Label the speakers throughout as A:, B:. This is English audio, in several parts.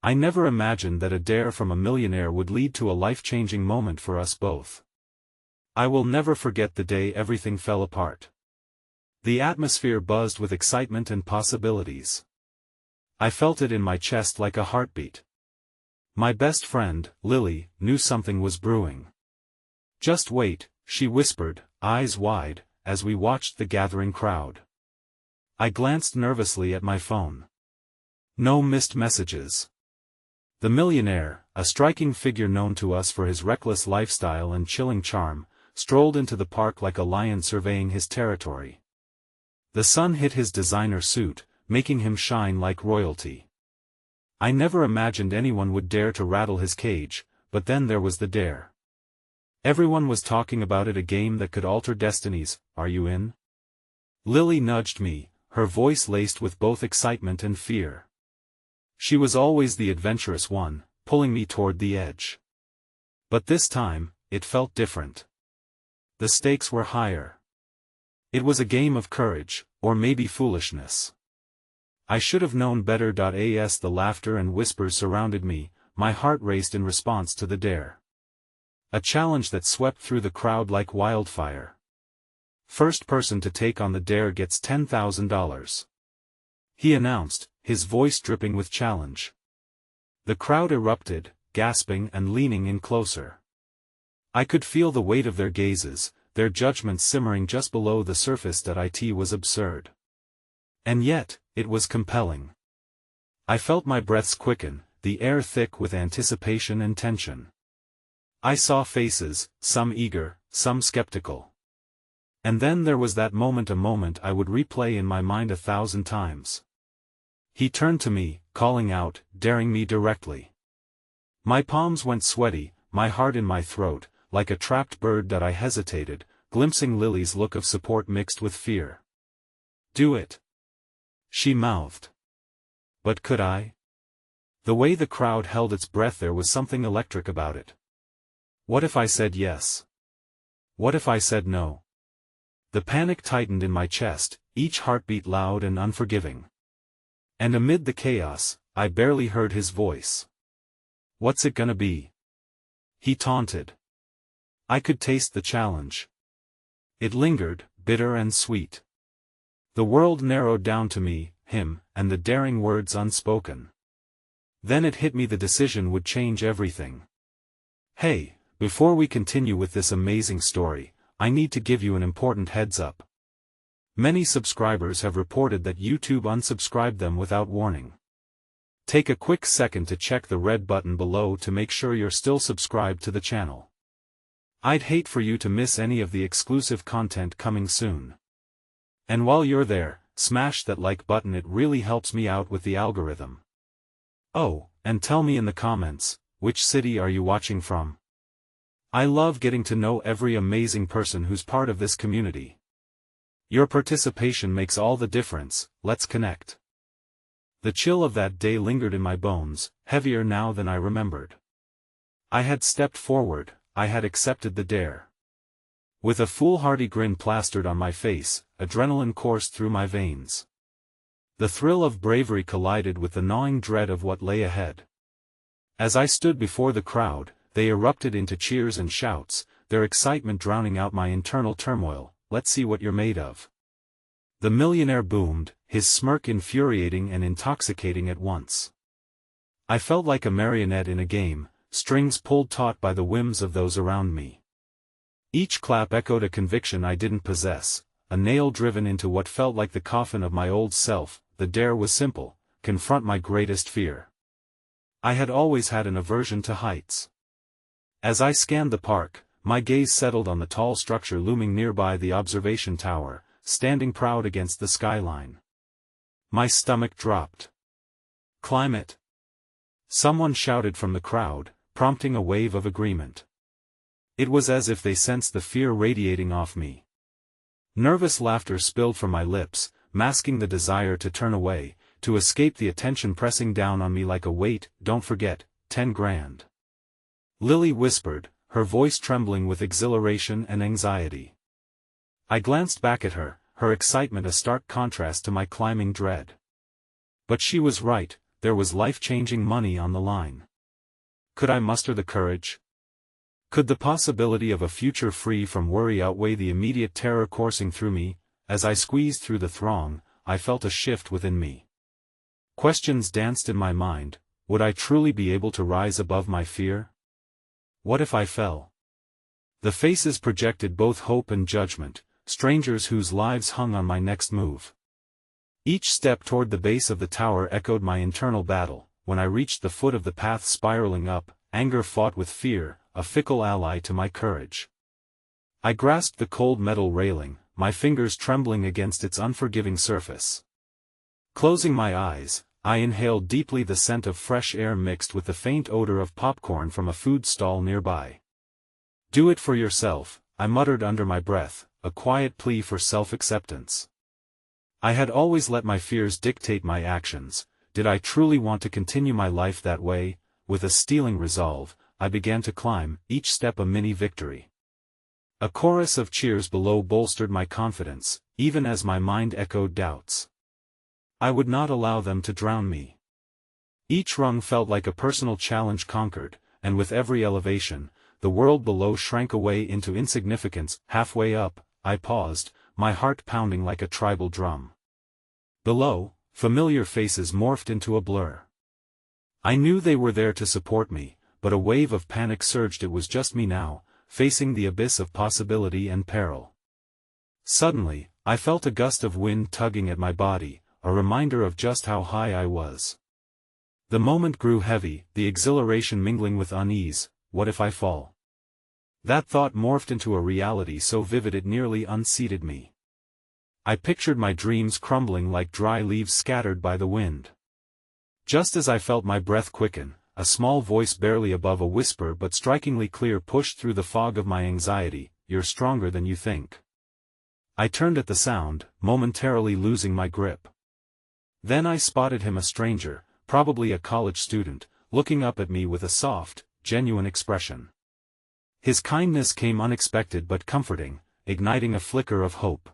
A: I never imagined that a dare from a millionaire would lead to a life-changing moment for us both. I will never forget the day everything fell apart. The atmosphere buzzed with excitement and possibilities. I felt it in my chest like a heartbeat. My best friend, Lily, knew something was brewing. "Just wait," she whispered, eyes wide, as we watched the gathering crowd. I glanced nervously at my phone. No missed messages. The millionaire, a striking figure known to us for his reckless lifestyle and chilling charm, strolled into the park like a lion surveying his territory. The sun hit his designer suit, making him shine like royalty. I never imagined anyone would dare to rattle his cage, but then there was the dare. Everyone was talking about it, a game that could alter destinies. Are you in? Lily nudged me, her voice laced with both excitement and fear. She was always the adventurous one, pulling me toward the edge. But this time, it felt different. The stakes were higher. It was a game of courage, or maybe foolishness. I should have known better. As the laughter and whispers surrounded me, my heart raced in response to the dare. A challenge that swept through the crowd like wildfire. First person to take on the dare gets $10,000. He announced, his voice dripping with challenge. The crowd erupted, gasping and leaning in closer. I could feel the weight of their gazes, their judgments simmering just below the surface. It was absurd. And yet, it was compelling. I felt my breaths quicken, the air thick with anticipation and tension. I saw faces, some eager, some skeptical. And then there was that moment, a moment I would replay in my mind 1,000 times. He turned to me, calling out, daring me directly. My palms went sweaty, my heart in my throat, like a trapped bird. I hesitated, glimpsing Lily's look of support mixed with fear. "Do it," she mouthed. But could I? The way the crowd held its breath, there was something electric about it. What if I said yes? What if I said no? The panic tightened in my chest, each heartbeat loud and unforgiving. And amid the chaos, I barely heard his voice. "What's it gonna be?" he taunted. I could taste the challenge. It lingered, bitter and sweet. The world narrowed down to me, him, and the daring words unspoken. Then it hit me, the decision would change everything. Hey, before we continue with this amazing story, I need to give you an important heads up. Many subscribers have reported that YouTube unsubscribed them without warning. Take a quick second to check the red button below to make sure you're still subscribed to the channel. I'd hate for you to miss any of the exclusive content coming soon. And while you're there, smash that like button, it really helps me out with the algorithm. Oh, and tell me in the comments, which city are you watching from? I love getting to know every amazing person who's part of this community. Your participation makes all the difference. Let's connect. The chill of that day lingered in my bones, heavier now than I remembered. I had stepped forward, I had accepted the dare. With a foolhardy grin plastered on my face, adrenaline coursed through my veins. The thrill of bravery collided with the gnawing dread of what lay ahead. As I stood before the crowd, they erupted into cheers and shouts, their excitement drowning out my internal turmoil. "Let's see what you're made of." The millionaire boomed, his smirk infuriating and intoxicating at once. I felt like a marionette in a game, strings pulled taut by the whims of those around me. Each clap echoed a conviction I didn't possess, a nail driven into what felt like the coffin of my old self. The dare was simple: confront my greatest fear. I had always had an aversion to heights. As I scanned the park, my gaze settled on the tall structure looming nearby, the observation tower, standing proud against the skyline. My stomach dropped. "Climb it!" someone shouted from the crowd, prompting a wave of agreement. It was as if they sensed the fear radiating off me. Nervous laughter spilled from my lips, masking the desire to turn away, to escape the attention pressing down on me like a weight. "Don't forget, 10 grand. Lily whispered, her voice trembling with exhilaration and anxiety. I glanced back at her, her excitement a stark contrast to my climbing dread. But she was right, there was life-changing money on the line. Could I muster the courage? Could the possibility of a future free from worry outweigh the immediate terror coursing through me? As I squeezed through the throng, I felt a shift within me. Questions danced in my mind. Would I truly be able to rise above my fear? What if I fell? The faces projected both hope and judgment, strangers whose lives hung on my next move. Each step toward the base of the tower echoed my internal battle. When I reached the foot of the path spiraling up, anger fought with fear, a fickle ally to my courage. I grasped the cold metal railing, my fingers trembling against its unforgiving surface. Closing my eyes, I inhaled deeply the scent of fresh air mixed with the faint odor of popcorn from a food stall nearby. "Do it for yourself," I muttered under my breath, a quiet plea for self-acceptance. I had always let my fears dictate my actions. Did I truly want to continue my life that way? With a stealing resolve, I began to climb, each step a mini-victory. A chorus of cheers below bolstered my confidence, even as my mind echoed doubts. I would not allow them to drown me. Each rung felt like a personal challenge conquered, and with every elevation, the world below shrank away into insignificance. Halfway up, I paused, my heart pounding like a tribal drum. Below, familiar faces morphed into a blur. I knew they were there to support me, but a wave of panic surged. It was just me now, facing the abyss of possibility and peril. Suddenly, I felt a gust of wind tugging at my body, a reminder of just how high I was. The moment grew heavy, the exhilaration mingling with unease. What if I fall? That thought morphed into a reality so vivid it nearly unseated me. I pictured my dreams crumbling like dry leaves scattered by the wind. Just as I felt my breath quicken, a small voice barely above a whisper but strikingly clear pushed through the fog of my anxiety. "You're stronger than you think." I turned at the sound, momentarily losing my grip. Then I spotted him, a stranger, probably a college student, looking up at me with a soft, genuine expression. His kindness came unexpected but comforting, igniting a flicker of hope.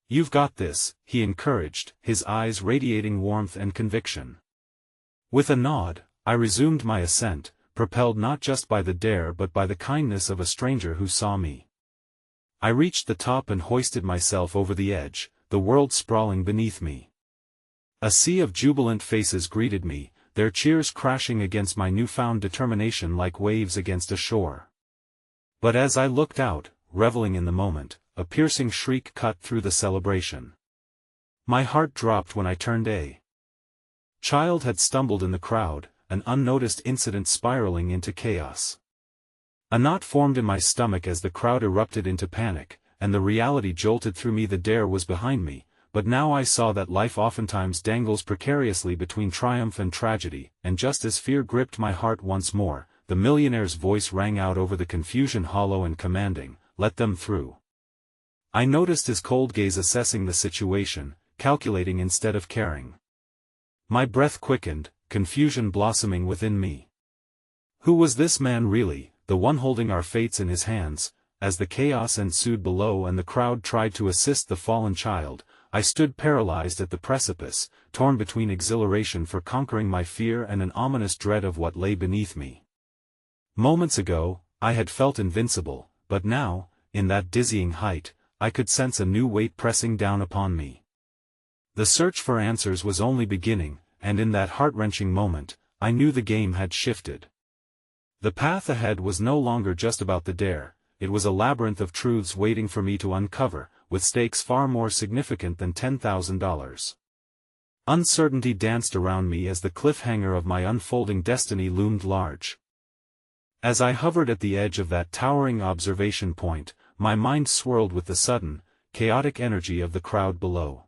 A: "You've got this," he encouraged, his eyes radiating warmth and conviction. With a nod, I resumed my ascent, propelled not just by the dare but by the kindness of a stranger who saw me. I reached the top and hoisted myself over the edge, the world sprawling beneath me. A sea of jubilant faces greeted me, their cheers crashing against my newfound determination like waves against a shore. But as I looked out, reveling in the moment, a piercing shriek cut through the celebration. My heart dropped when I turned. A child had stumbled in the crowd, an unnoticed incident spiraling into chaos. A knot formed in my stomach as the crowd erupted into panic, and the reality jolted through me. The dare was behind me, but now I saw that life oftentimes dangles precariously between triumph and tragedy, and just as fear gripped my heart once more, the millionaire's voice rang out over the confusion, hollow and commanding, "Let them through." I noticed his cold gaze assessing the situation, calculating instead of caring. My breath quickened, confusion blossoming within me. Who was this man really, the one holding our fates in his hands? As the chaos ensued below and the crowd tried to assist the fallen child, I stood paralyzed at the precipice, torn between exhilaration for conquering my fear and an ominous dread of what lay beneath me. Moments ago, I had felt invincible, but now, in that dizzying height, I could sense a new weight pressing down upon me. The search for answers was only beginning, and in that heart-wrenching moment, I knew the game had shifted. The path ahead was no longer just about the dare, it was a labyrinth of truths waiting for me to uncover, with stakes far more significant than $10,000. Uncertainty danced around me as the cliffhanger of my unfolding destiny loomed large. As I hovered at the edge of that towering observation point, my mind swirled with the sudden, chaotic energy of the crowd below.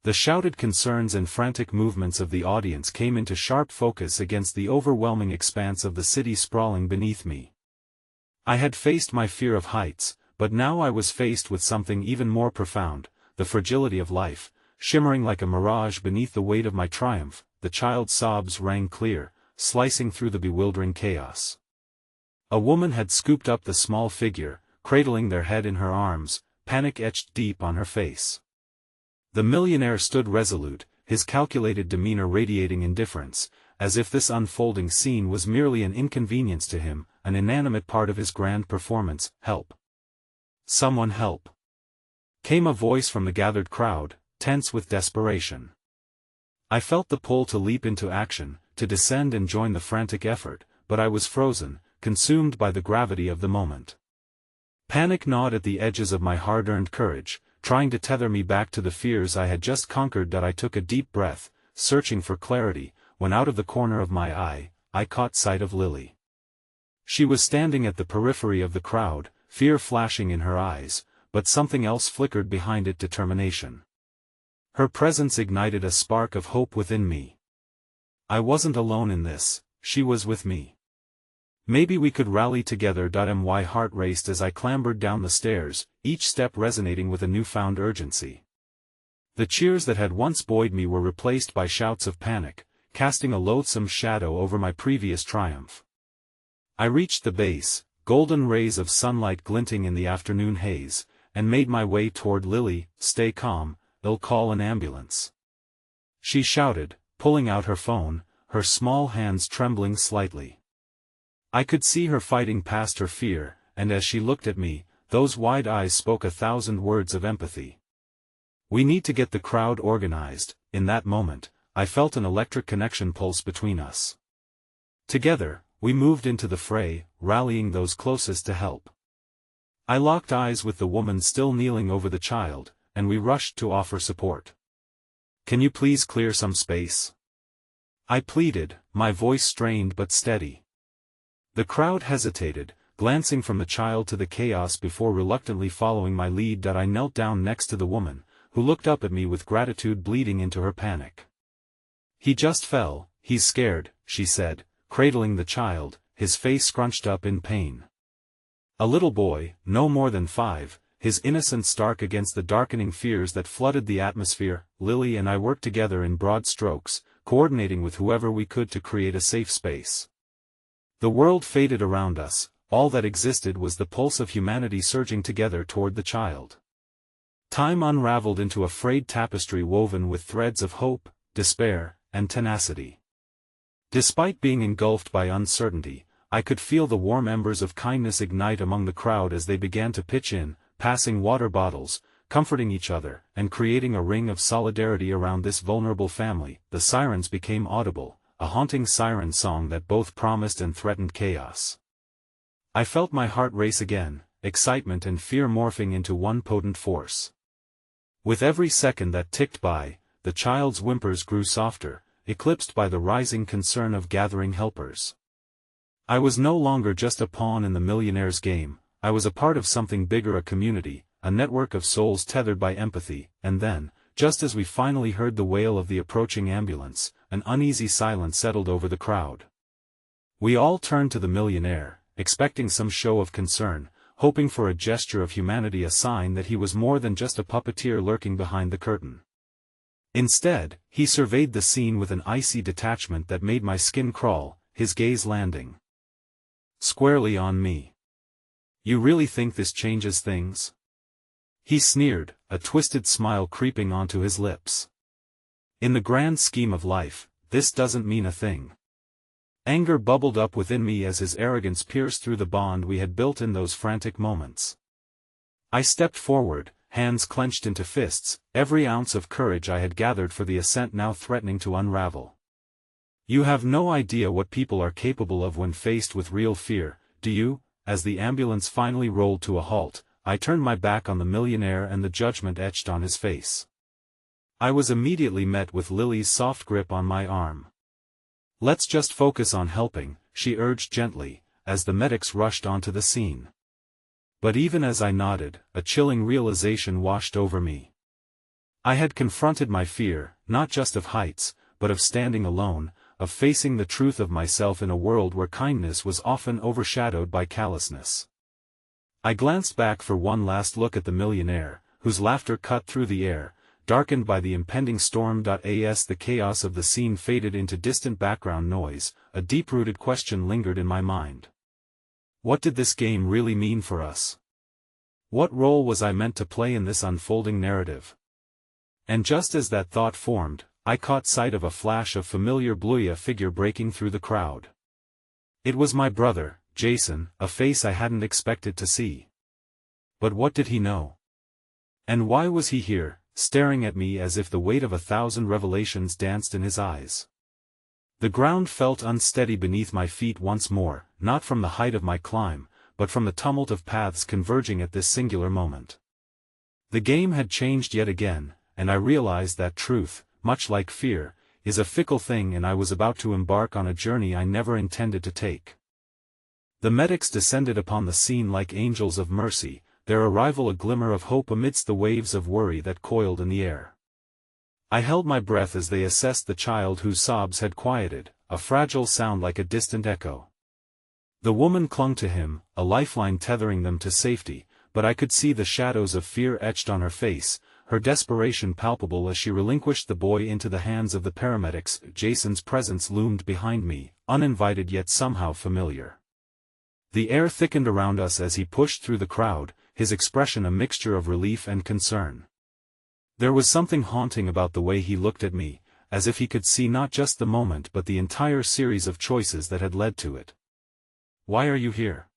A: The shouted concerns and frantic movements of the audience came into sharp focus against the overwhelming expanse of the city sprawling beneath me. I had faced my fear of heights, but now I was faced with something even more profound, the fragility of life, shimmering like a mirage beneath the weight of my triumph. The child's sobs rang clear, slicing through the bewildering chaos. A woman had scooped up the small figure, cradling their head in her arms, panic etched deep on her face. The millionaire stood resolute, his calculated demeanor radiating indifference, as if this unfolding scene was merely an inconvenience to him, an inanimate part of his grand performance. "Help! Someone help!" came a voice from the gathered crowd, tense with desperation. I felt the pull to leap into action, to descend and join the frantic effort, but I was frozen, consumed by the gravity of the moment. Panic gnawed at the edges of my hard-earned courage, trying to tether me back to the fears I had just conquered. That I took a deep breath, searching for clarity, when out of the corner of my eye, I caught sight of Lily. She was standing at the periphery of the crowd, fear flashing in her eyes, but something else flickered behind it: determination. Her presence ignited a spark of hope within me. I wasn't alone in this, she was with me. Maybe we could rally together. My heart raced as I clambered down the stairs, each step resonating with a newfound urgency. The cheers that had once buoyed me were replaced by shouts of panic, casting a loathsome shadow over my previous triumph. I reached the base, golden rays of sunlight glinting in the afternoon haze, and made my way toward Lily. "Stay calm, they'll call an ambulance," she shouted, pulling out her phone, her small hands trembling slightly. I could see her fighting past her fear, and as she looked at me, those wide eyes spoke 1,000 words of empathy. "We need to get the crowd organized." In that moment, I felt an electric connection pulse between us. Together, we moved into the fray, rallying those closest to help. I locked eyes with the woman still kneeling over the child, and we rushed to offer support. "Can you please clear some space?" I pleaded, my voice strained but steady. The crowd hesitated, glancing from the child to the chaos before reluctantly following my lead. I knelt down next to the woman, who looked up at me with gratitude bleeding into her panic. "He just fell, he's scared," she said, cradling the child, his face scrunched up in pain. A little boy, no more than 5, his innocence stark against the darkening fears that flooded the atmosphere. Lily and I worked together in broad strokes, coordinating with whoever we could to create a safe space. The world faded around us, all that existed was the pulse of humanity surging together toward the child. Time unraveled into a frayed tapestry woven with threads of hope, despair, and tenacity. Despite being engulfed by uncertainty, I could feel the warm embers of kindness ignite among the crowd as they began to pitch in, passing water bottles, comforting each other, and creating a ring of solidarity around this vulnerable family. The sirens became audible, a haunting siren song that both promised and threatened chaos. I felt my heart race again, excitement and fear morphing into one potent force. With every second that ticked by, the child's whimpers grew softer, eclipsed by the rising concern of gathering helpers. I was no longer just a pawn in the Millionaire's game, I was a part of something bigger, a community, a network of souls tethered by empathy. And then, just as we finally heard the wail of the approaching ambulance, an uneasy silence settled over the crowd. We all turned to the Millionaire, expecting some show of concern, hoping for a gesture of humanity, a sign that he was more than just a puppeteer lurking behind the curtain. Instead, he surveyed the scene with an icy detachment that made my skin crawl, his gaze landing squarely on me. "You really think this changes things?" he sneered, a twisted smile creeping onto his lips. "In the grand scheme of life, this doesn't mean a thing." Anger bubbled up within me as his arrogance pierced through the bond we had built in those frantic moments. I stepped forward, hands clenched into fists, every ounce of courage I had gathered for the ascent now threatening to unravel. "You have no idea what people are capable of when faced with real fear, do you?" As the ambulance finally rolled to a halt, I turned my back on the Millionaire and the judgment etched on his face. I was immediately met with Lily's soft grip on my arm. "Let's just focus on helping," she urged gently, as the medics rushed onto the scene. But even as I nodded, a chilling realization washed over me. I had confronted my fear, not just of heights, but of standing alone, of facing the truth of myself in a world where kindness was often overshadowed by callousness. I glanced back for one last look at the Millionaire, whose laughter cut through the air, darkened by the impending storm. As the chaos of the scene faded into distant background noise, a deep-rooted question lingered in my mind. What did this game really mean for us? What role was I meant to play in this unfolding narrative? And just as that thought formed, I caught sight of a flash of familiar blue figure breaking through the crowd. It was my brother, Jason, a face I hadn't expected to see. But what did he know? And why was he here, staring at me as if the weight of 1,000 revelations danced in his eyes? The ground felt unsteady beneath my feet once more, not from the height of my climb, but from the tumult of paths converging at this singular moment. The game had changed yet again, and I realized that truth, much like fear, is a fickle thing, and I was about to embark on a journey I never intended to take. The medics descended upon the scene like angels of mercy, their arrival a glimmer of hope amidst the waves of worry that coiled in the air. I held my breath as they assessed the child whose sobs had quieted, a fragile sound like a distant echo. The woman clung to him, a lifeline tethering them to safety, but I could see the shadows of fear etched on her face, her desperation palpable as she relinquished the boy into the hands of the paramedics. Jason's presence loomed behind me, uninvited yet somehow familiar. The air thickened around us as he pushed through the crowd, his expression a mixture of relief and concern. There was something haunting about the way he looked at me, as if he could see not just the moment but the entire series of choices that had led to it. "Why are you here?"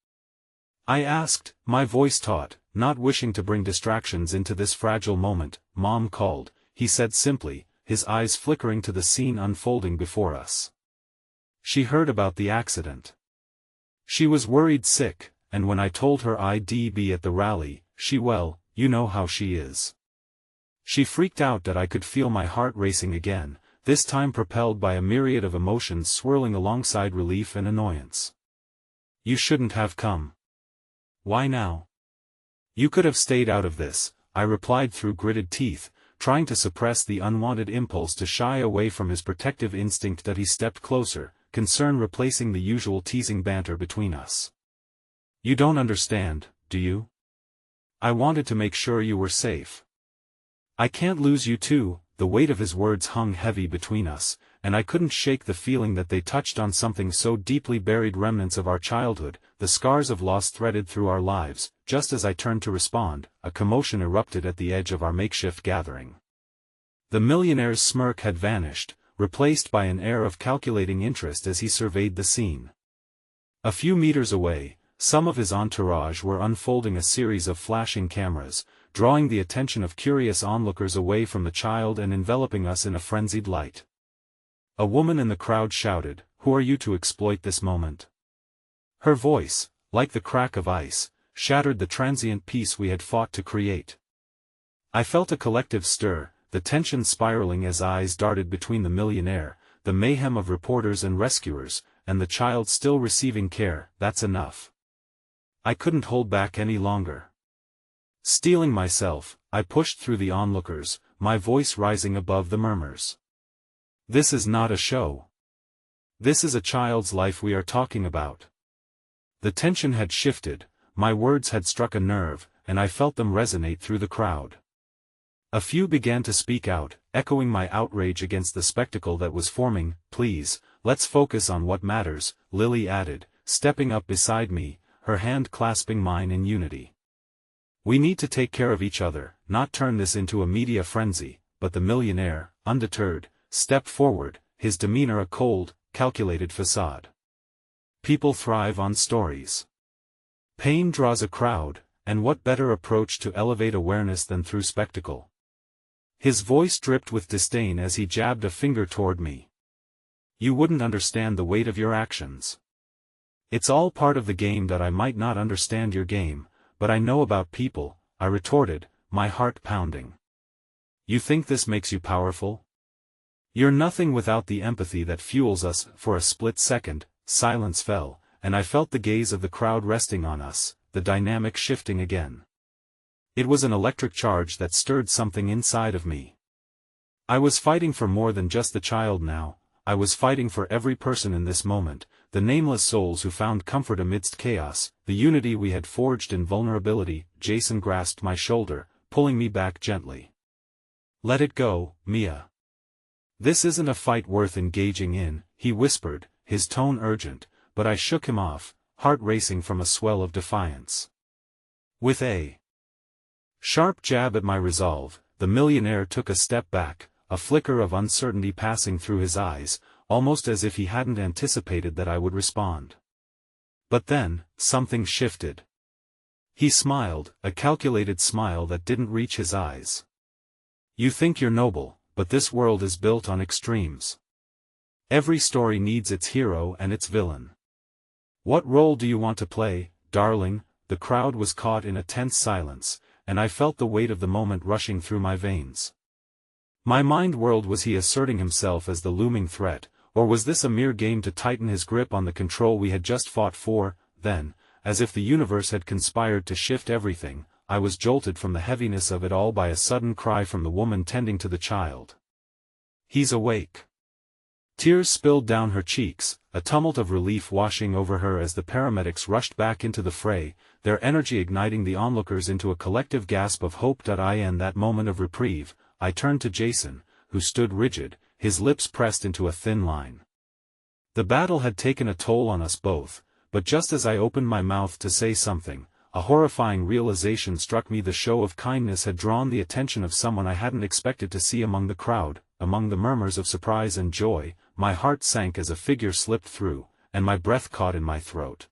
A: I asked, my voice taut, not wishing to bring distractions into this fragile moment. "Mom called," he said simply, his eyes flickering to the scene unfolding before us. "She heard about the accident. She was worried sick, and when I told her I'd be at the rally, well, you know how she is. She freaked out." That I could feel my heart racing again, this time propelled by a myriad of emotions swirling alongside relief and annoyance. "You shouldn't have come." "Why now?" "You could have stayed out of this," I replied through gritted teeth, trying to suppress the unwanted impulse to shy away from his protective instinct. That he stepped closer, concern replacing the usual teasing banter between us. "You don't understand, do you? I wanted to make sure you were safe. I can't lose you too." The weight of his words hung heavy between us, and I couldn't shake the feeling that they touched on something so deeply buried, remnants of our childhood, the scars of loss threaded through our lives. Just as I turned to respond, a commotion erupted at the edge of our makeshift gathering. The millionaire's smirk had vanished, replaced by an air of calculating interest as he surveyed the scene. A few meters away, some of his entourage were unfolding a series of flashing cameras, drawing the attention of curious onlookers away from the child and enveloping us in a frenzied light. A woman in the crowd shouted, "Who are you to exploit this moment?" Her voice, like the crack of ice, shattered the transient peace we had fought to create. I felt a collective stir, the tension spiraling as eyes darted between the millionaire, the mayhem of reporters and rescuers, and the child still receiving care. "That's enough." I couldn't hold back any longer. Steeling myself, I pushed through the onlookers, my voice rising above the murmurs. "This is not a show. This is a child's life we are talking about." The tension had shifted, my words had struck a nerve, and I felt them resonate through the crowd. A few began to speak out, echoing my outrage against the spectacle that was forming. "Please, let's focus on what matters," Lily added, stepping up beside me, her hand clasping mine in unity. "We need to take care of each other, not turn this into a media frenzy." But the millionaire, undeterred, stepped forward, his demeanor a cold, calculated facade. "People thrive on stories. Pain draws a crowd, and what better approach to elevate awareness than through spectacle?" His voice dripped with disdain as he jabbed a finger toward me. "You wouldn't understand the weight of your actions. It's all part of the game." "That I might not understand your game, but I know about people," I retorted, my heart pounding. "You think this makes you powerful? You're nothing without the empathy that fuels us." For a split second, silence fell, and I felt the gaze of the crowd resting on us, the dynamic shifting again. It was an electric charge that stirred something inside of me. I was fighting for more than just the child now, I was fighting for every person in this moment, the nameless souls who found comfort amidst chaos, the unity we had forged in vulnerability. Jason grasped my shoulder, pulling me back gently. "Let it go, Mia. This isn't a fight worth engaging in," he whispered, his tone urgent, but I shook him off, heart racing from a swell of defiance. With a sharp jab at my resolve, the millionaire took a step back, a flicker of uncertainty passing through his eyes, almost as if he hadn't anticipated that I would respond. But then, something shifted. He smiled, a calculated smile that didn't reach his eyes. "You think you're noble, but this world is built on extremes. Every story needs its hero and its villain. What role do you want to play, darling?" The crowd was caught in a tense silence, and I felt the weight of the moment rushing through my veins. My mind whirled. Was he asserting himself as the looming threat, or was this a mere game to tighten his grip on the control we had just fought for? Then, as if the universe had conspired to shift everything, I was jolted from the heaviness of it all by a sudden cry from the woman tending to the child. "He's awake!" Tears spilled down her cheeks, a tumult of relief washing over her as the paramedics rushed back into the fray, their energy igniting the onlookers into a collective gasp of hope. In that moment of reprieve, I turned to Jason, who stood rigid, his lips pressed into a thin line. The battle had taken a toll on us both, but just as I opened my mouth to say something, a horrifying realization struck me. The show of kindness had drawn the attention of someone I hadn't expected to see among the crowd. Among the murmurs of surprise and joy, my heart sank as a figure slipped through, and my breath caught in my throat.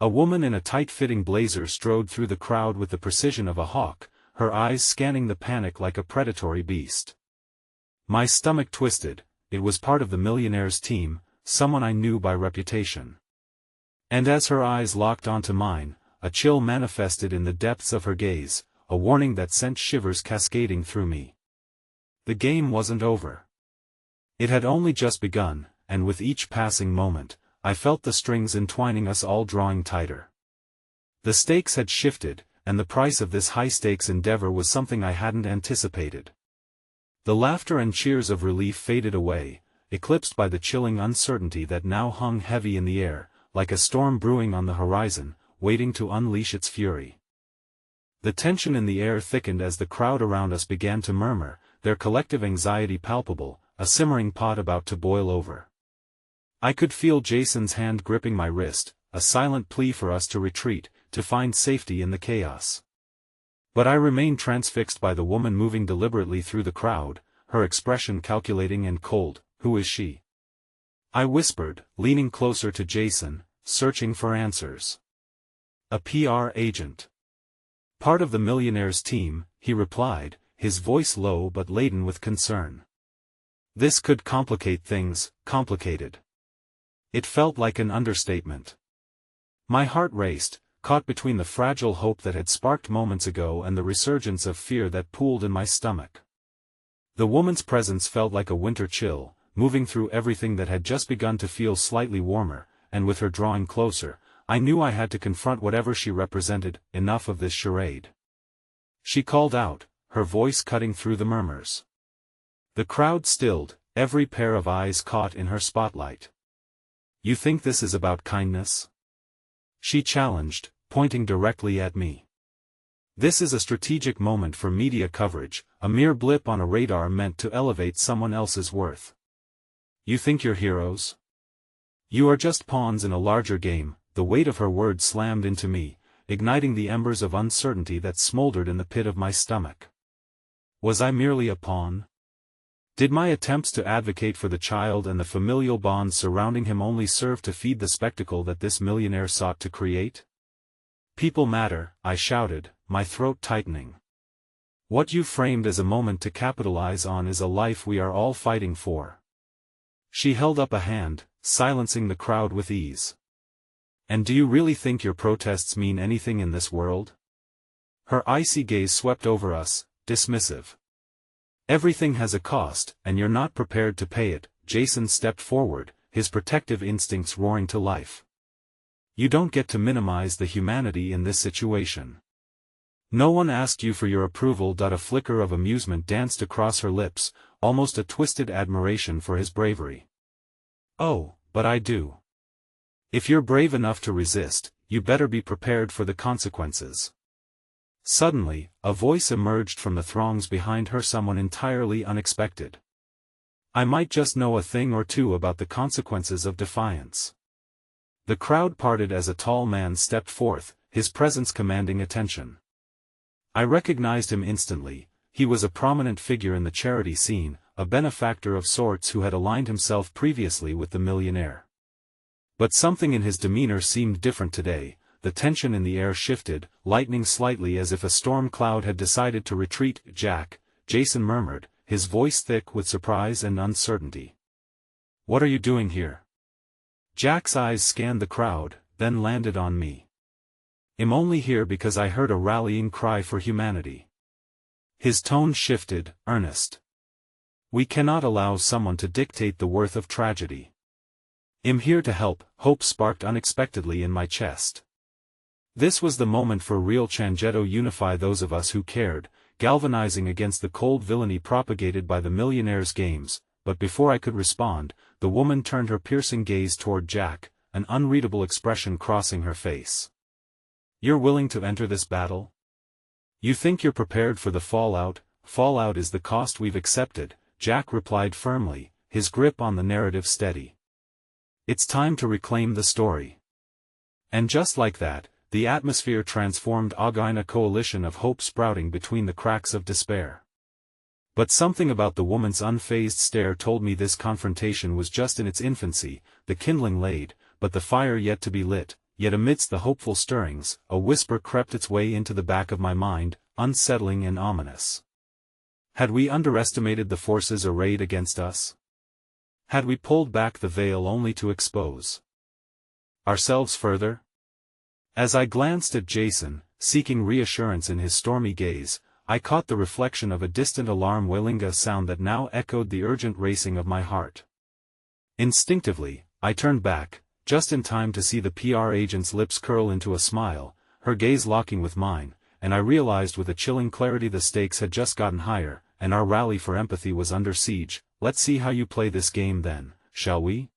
A: A woman in a tight-fitting blazer strode through the crowd with the precision of a hawk, her eyes scanning the panic like a predatory beast. My stomach twisted. It was part of the Millionaire's team, someone I knew by reputation. And as her eyes locked onto mine, a chill manifested in the depths of her gaze, a warning that sent shivers cascading through me. The game wasn't over. It had only just begun, and with each passing moment, I felt the strings entwining us all drawing tighter. The stakes had shifted, and the price of this high-stakes endeavor was something I hadn't anticipated. The laughter and cheers of relief faded away, eclipsed by the chilling uncertainty that now hung heavy in the air, like a storm brewing on the horizon, waiting to unleash its fury. The tension in the air thickened as the crowd around us began to murmur, their collective anxiety palpable, a simmering pot about to boil over. I could feel Jason's hand gripping my wrist, a silent plea for us to retreat, to find safety in the chaos. But I remained transfixed by the woman moving deliberately through the crowd, her expression calculating and cold. "Who is she?" I whispered, leaning closer to Jason, searching for answers. "A PR agent. Part of the Millionaire's team," he replied, his voice low but laden with concern. This could complicate things, complicated. It felt like an understatement. My heart raced, caught between the fragile hope that had sparked moments ago and the resurgence of fear that pooled in my stomach. The woman's presence felt like a winter chill, moving through everything that had just begun to feel slightly warmer, and with her drawing closer, I knew I had to confront whatever she represented. "Enough of this charade," she called out, her voice cutting through the murmurs. The crowd stilled, every pair of eyes caught in her spotlight. "You think this is about kindness?" she challenged, pointing directly at me. "This is a strategic moment for media coverage, a mere blip on a radar meant to elevate someone else's worth. You think you're heroes? You are just pawns in a larger game." The weight of her words slammed into me, igniting the embers of uncertainty that smoldered in the pit of my stomach. Was I merely a pawn? Did my attempts to advocate for the child and the familial bonds surrounding him only serve to feed the spectacle that this millionaire sought to create? "People matter," I shouted, my throat tightening. "What you framed as a moment to capitalize on is a life we are all fighting for." She held up a hand, silencing the crowd with ease. "And do you really think your protests mean anything in this world?" Her icy gaze swept over us, dismissive. "Everything has a cost, and you're not prepared to pay it." Jason stepped forward, his protective instincts roaring to life. "You don't get to minimize the humanity in this situation. No one asked you for your approval." A flicker of amusement danced across her lips, almost a twisted admiration for his bravery. "Oh, but I do. If you're brave enough to resist, you better be prepared for the consequences." Suddenly, a voice emerged from the throngs behind her, someone entirely unexpected. "I might just know a thing or two about the consequences of defiance." The crowd parted as a tall man stepped forth, his presence commanding attention. I recognized him instantly, he was a prominent figure in the charity scene, a benefactor of sorts who had aligned himself previously with the millionaire. But something in his demeanor seemed different today. The tension in the air shifted, lightening slightly as if a storm cloud had decided to retreat. "Jack," Jason murmured, his voice thick with surprise and uncertainty. "What are you doing here?" Jack's eyes scanned the crowd, then landed on me. "I'm only here because I heard a rallying cry for humanity." His tone shifted, earnest. "We cannot allow someone to dictate the worth of tragedy. I'm here to help." Hope sparked unexpectedly in my chest. This was the moment for real Changetto unify those of us who cared, galvanizing against the cold villainy propagated by the Millionaire's games. But before I could respond, the woman turned her piercing gaze toward Jack, an unreadable expression crossing her face. "You're willing to enter this battle? You think you're prepared for the fallout?" "Fallout is the cost we've accepted," Jack replied firmly, his grip on the narrative steady. "It's time to reclaim the story." And just like that, the atmosphere transformed again, a coalition of hope sprouting between the cracks of despair. But something about the woman's unfazed stare told me this confrontation was just in its infancy, the kindling laid, but the fire yet to be lit. Yet amidst the hopeful stirrings, a whisper crept its way into the back of my mind, unsettling and ominous. Had we underestimated the forces arrayed against us? Had we pulled back the veil only to expose ourselves further? As I glanced at Jason, seeking reassurance in his stormy gaze, I caught the reflection of a distant alarm wailing, a sound that now echoed the urgent racing of my heart. Instinctively, I turned back, just in time to see the PR agent's lips curl into a smile, her gaze locking with mine, and I realized with a chilling clarity the stakes had just gotten higher, and our rally for empathy was under siege. "Let's see how you play this game then, shall we?"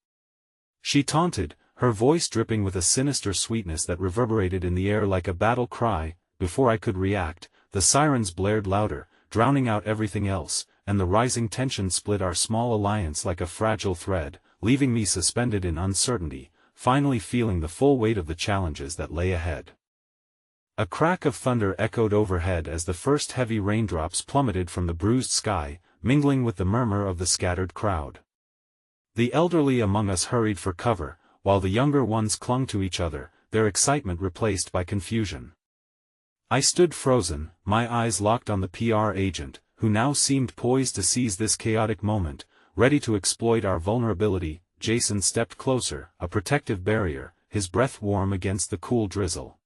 A: she taunted, her voice dripping with a sinister sweetness that reverberated in the air like a battle cry. Before I could react, the sirens blared louder, drowning out everything else, and the rising tension split our small alliance like a fragile thread, leaving me suspended in uncertainty, finally feeling the full weight of the challenges that lay ahead. A crack of thunder echoed overhead as the first heavy raindrops plummeted from the bruised sky, mingling with the murmur of the scattered crowd. The elderly among us hurried for cover, while the younger ones clung to each other, their excitement replaced by confusion. I stood frozen, my eyes locked on the PR agent, who now seemed poised to seize this chaotic moment, ready to exploit our vulnerability. Jason stepped closer, a protective barrier, his breath warm against the cool drizzle.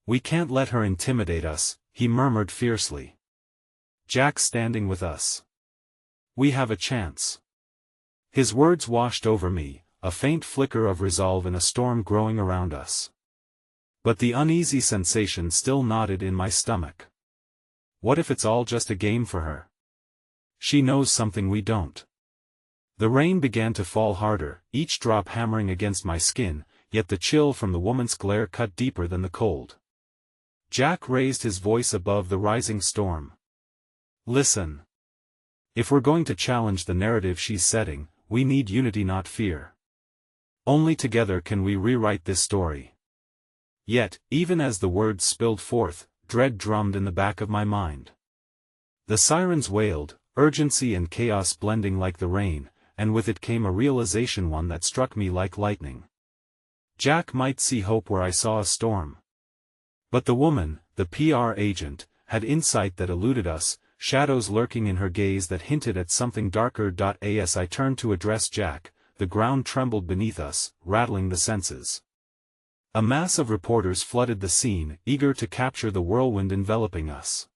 A: "We can't let her intimidate us," he murmured fiercely. "Jack's standing with us. We have a chance." His words washed over me, a faint flicker of resolve in a storm growing around us. But the uneasy sensation still knotted in my stomach. What if it's all just a game for her? She knows something we don't. The rain began to fall harder, each drop hammering against my skin, yet the chill from the woman's glare cut deeper than the cold. Jack raised his voice above the rising storm. "Listen. If we're going to challenge the narrative she's setting, we need unity, not fear. Only together can we rewrite this story." Yet, even as the words spilled forth, dread drummed in the back of my mind. The sirens wailed, urgency and chaos blending like the rain, and with it came a realization, one that struck me like lightning. Jack might see hope where I saw a storm. But the woman, the PR agent, had insight that eluded us, shadows lurking in her gaze that hinted at something darker. As I turned to address Jack, the ground trembled beneath us, rattling the senses. A mass of reporters flooded the scene, eager to capture the whirlwind enveloping us.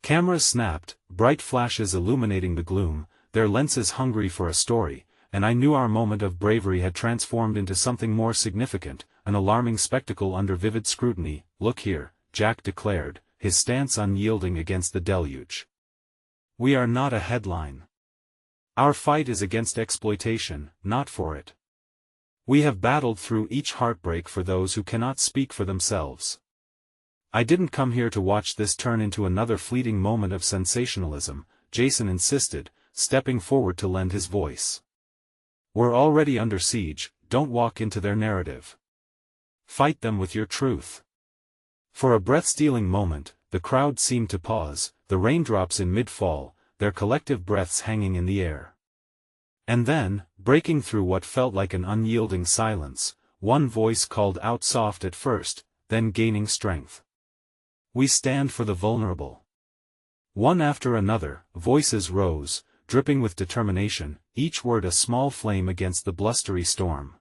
A: Cameras snapped, bright flashes illuminating the gloom, their lenses hungry for a story, and I knew our moment of bravery had transformed into something more significant, an alarming spectacle under vivid scrutiny. "Look here," Jack declared, his stance unyielding against the deluge. "We are not a headline. Our fight is against exploitation, not for it. We have battled through each heartbreak for those who cannot speak for themselves. I didn't come here to watch this turn into another fleeting moment of sensationalism," Jason insisted, stepping forward to lend his voice. "We're already under siege, don't walk into their narrative. Fight them with your truth." For a breath-stealing moment, the crowd seemed to pause, the raindrops in mid-fall, their collective breaths hanging in the air. And then, breaking through what felt like an unyielding silence, one voice called out, soft at first, then gaining strength. "We stand for the vulnerable." One after another, voices rose, dripping with determination, each word a small flame against the blustery storm.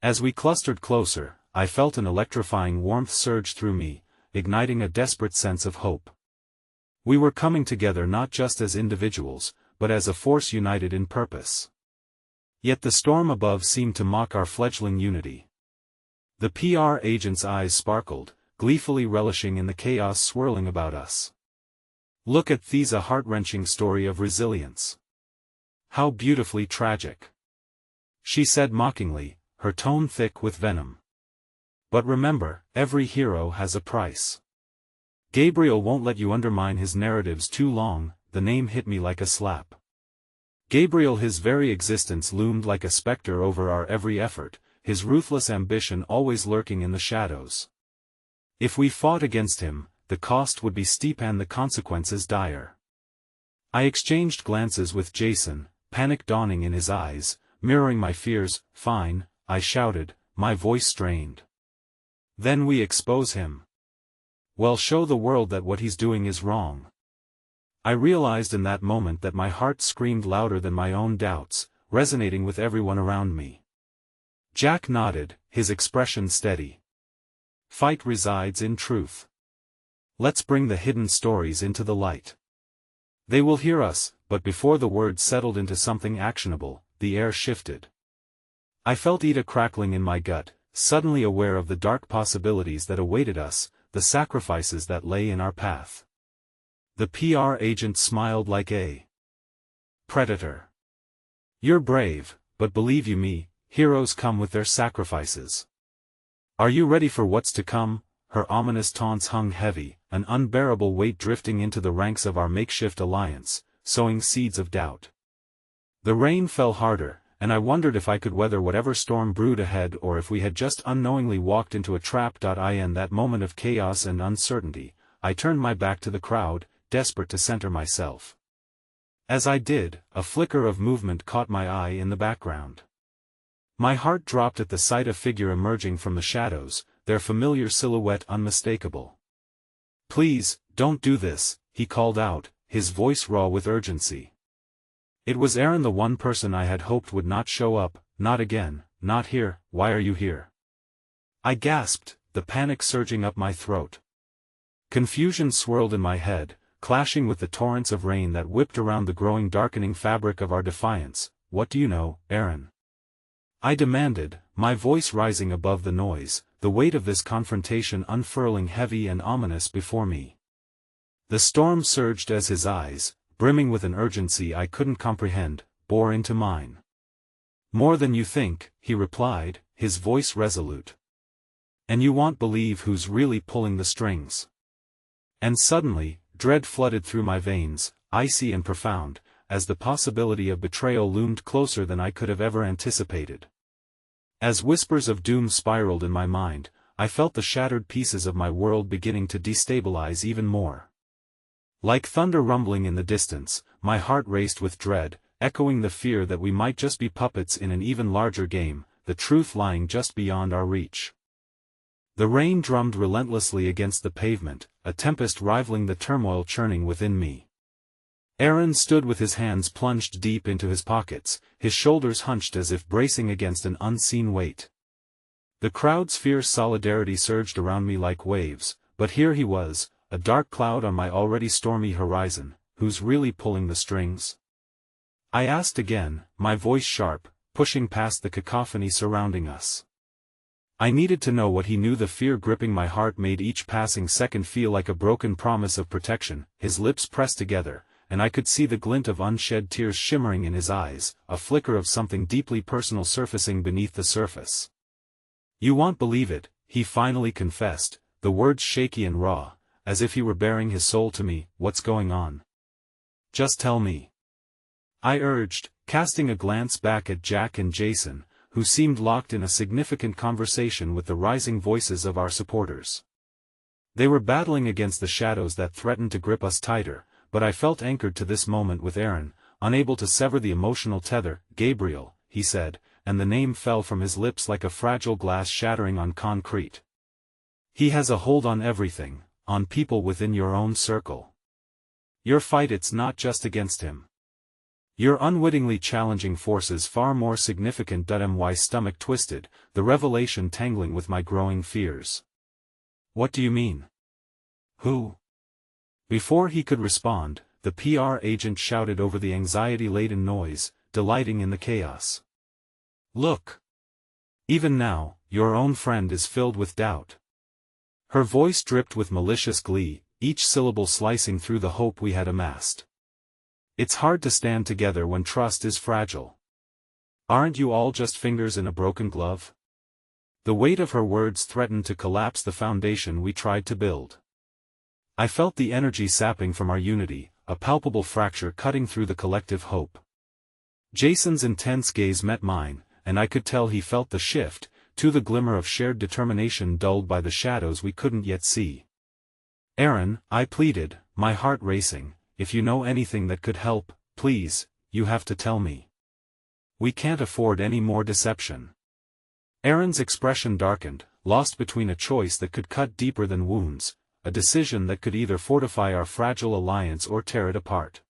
A: As we clustered closer, I felt an electrifying warmth surge through me, igniting a desperate sense of hope. We were coming together not just as individuals, but as a force united in purpose. Yet the storm above seemed to mock our fledgling unity. The PR agent's eyes sparkled, gleefully relishing in the chaos swirling about us. "Look at these, a heart-wrenching story of resilience. How beautifully tragic," she said mockingly, her tone thick with venom. "But remember, every hero has a price. Gabriel won't let you undermine his narratives too long." The name hit me like a slap. Gabriel, his very existence loomed like a specter over our every effort, his ruthless ambition always lurking in the shadows. If we fought against him, the cost would be steep and the consequences dire. I exchanged glances with Jason, panic dawning in his eyes, mirroring my fears. "Fine," I shouted, my voice strained. "Then we expose him. Well, show the world that what he's doing is wrong." I realized in that moment that my heart screamed louder than my own doubts, resonating with everyone around me. Jack nodded, his expression steady. "Fight resides in truth. Let's bring the hidden stories into the light. They will hear us." But before the words settled into something actionable, the air shifted. I felt Ida crackling in my gut, suddenly aware of the dark possibilities that awaited us, the sacrifices that lay in our path. The PR agent smiled like a predator. "You're brave, but believe you me, heroes come with their sacrifices. Are you ready for what's to come?" Her ominous taunts hung heavy, an unbearable weight drifting into the ranks of our makeshift alliance, sowing seeds of doubt. The rain fell harder, and I wondered if I could weather whatever storm brewed ahead, or if we had just unknowingly walked into a trap. In that moment of chaos and uncertainty, I turned my back to the crowd, desperate to center myself. As I did, a flicker of movement caught my eye in the background. My heart dropped at the sight of a figure emerging from the shadows, their familiar silhouette unmistakable. "Please, don't do this," he called out, his voice raw with urgency. It was Aaron, the one person I had hoped would not show up. "Not again, not here. Why are you here?" I gasped, the panic surging up my throat. Confusion swirled in my head, clashing with the torrents of rain that whipped around the growing darkening fabric of our defiance. "What do you know, Aaron?" I demanded, my voice rising above the noise, the weight of this confrontation unfurling heavy and ominous before me. The storm surged as his eyes, brimming with an urgency I couldn't comprehend, bore into mine. "More than you think," he replied, his voice resolute. "And you won't believe who's really pulling the strings." And suddenly, dread flooded through my veins, icy and profound, as the possibility of betrayal loomed closer than I could have ever anticipated. As whispers of doom spiraled in my mind, I felt the shattered pieces of my world beginning to destabilize even more. Like thunder rumbling in the distance, my heart raced with dread, echoing the fear that we might just be puppets in an even larger game, the truth lying just beyond our reach. The rain drummed relentlessly against the pavement, a tempest rivaling the turmoil churning within me. Aaron stood with his hands plunged deep into his pockets, his shoulders hunched as if bracing against an unseen weight. The crowd's fierce solidarity surged around me like waves, but here he was, a dark cloud on my already stormy horizon. "Who's really pulling the strings?" I asked again, my voice sharp, pushing past the cacophony surrounding us. I needed to know what he knew. The fear gripping my heart made each passing second feel like a broken promise of protection. His lips pressed together, and I could see the glint of unshed tears shimmering in his eyes, a flicker of something deeply personal surfacing beneath the surface. "You won't believe it," he finally confessed, the words shaky and raw, as if he were baring his soul to me. "What's going on? Just tell me," I urged, casting a glance back at Jack and Jason, who seemed locked in a significant conversation with the rising voices of our supporters. They were battling against the shadows that threatened to grip us tighter, but I felt anchored to this moment with Aaron, unable to sever the emotional tether. "Gabriel," he said, and the name fell from his lips like a fragile glass shattering on concrete. "He has a hold on everything, on people within your own circle. Your fight, it's not just against him. You're unwittingly challenging forces far more significant." My stomach twisted, the revelation tangling with my growing fears. "What do you mean? Who?" Before he could respond, the PR agent shouted over the anxiety-laden noise, delighting in the chaos. "Look! Even now, your own friend is filled with doubt." Her voice dripped with malicious glee, each syllable slicing through the hope we had amassed. "It's hard to stand together when trust is fragile. Aren't you all just fingers in a broken glove?" The weight of her words threatened to collapse the foundation we tried to build. I felt the energy sapping from our unity, a palpable fracture cutting through the collective hope. Jason's intense gaze met mine, and I could tell he felt the shift, to the glimmer of shared determination dulled by the shadows we couldn't yet see. "Aaron," I pleaded, my heart racing, "if you know anything that could help, please, you have to tell me. We can't afford any more deception." Aaron's expression darkened, lost between a choice that could cut deeper than wounds, a decision that could either fortify our fragile alliance or tear it apart.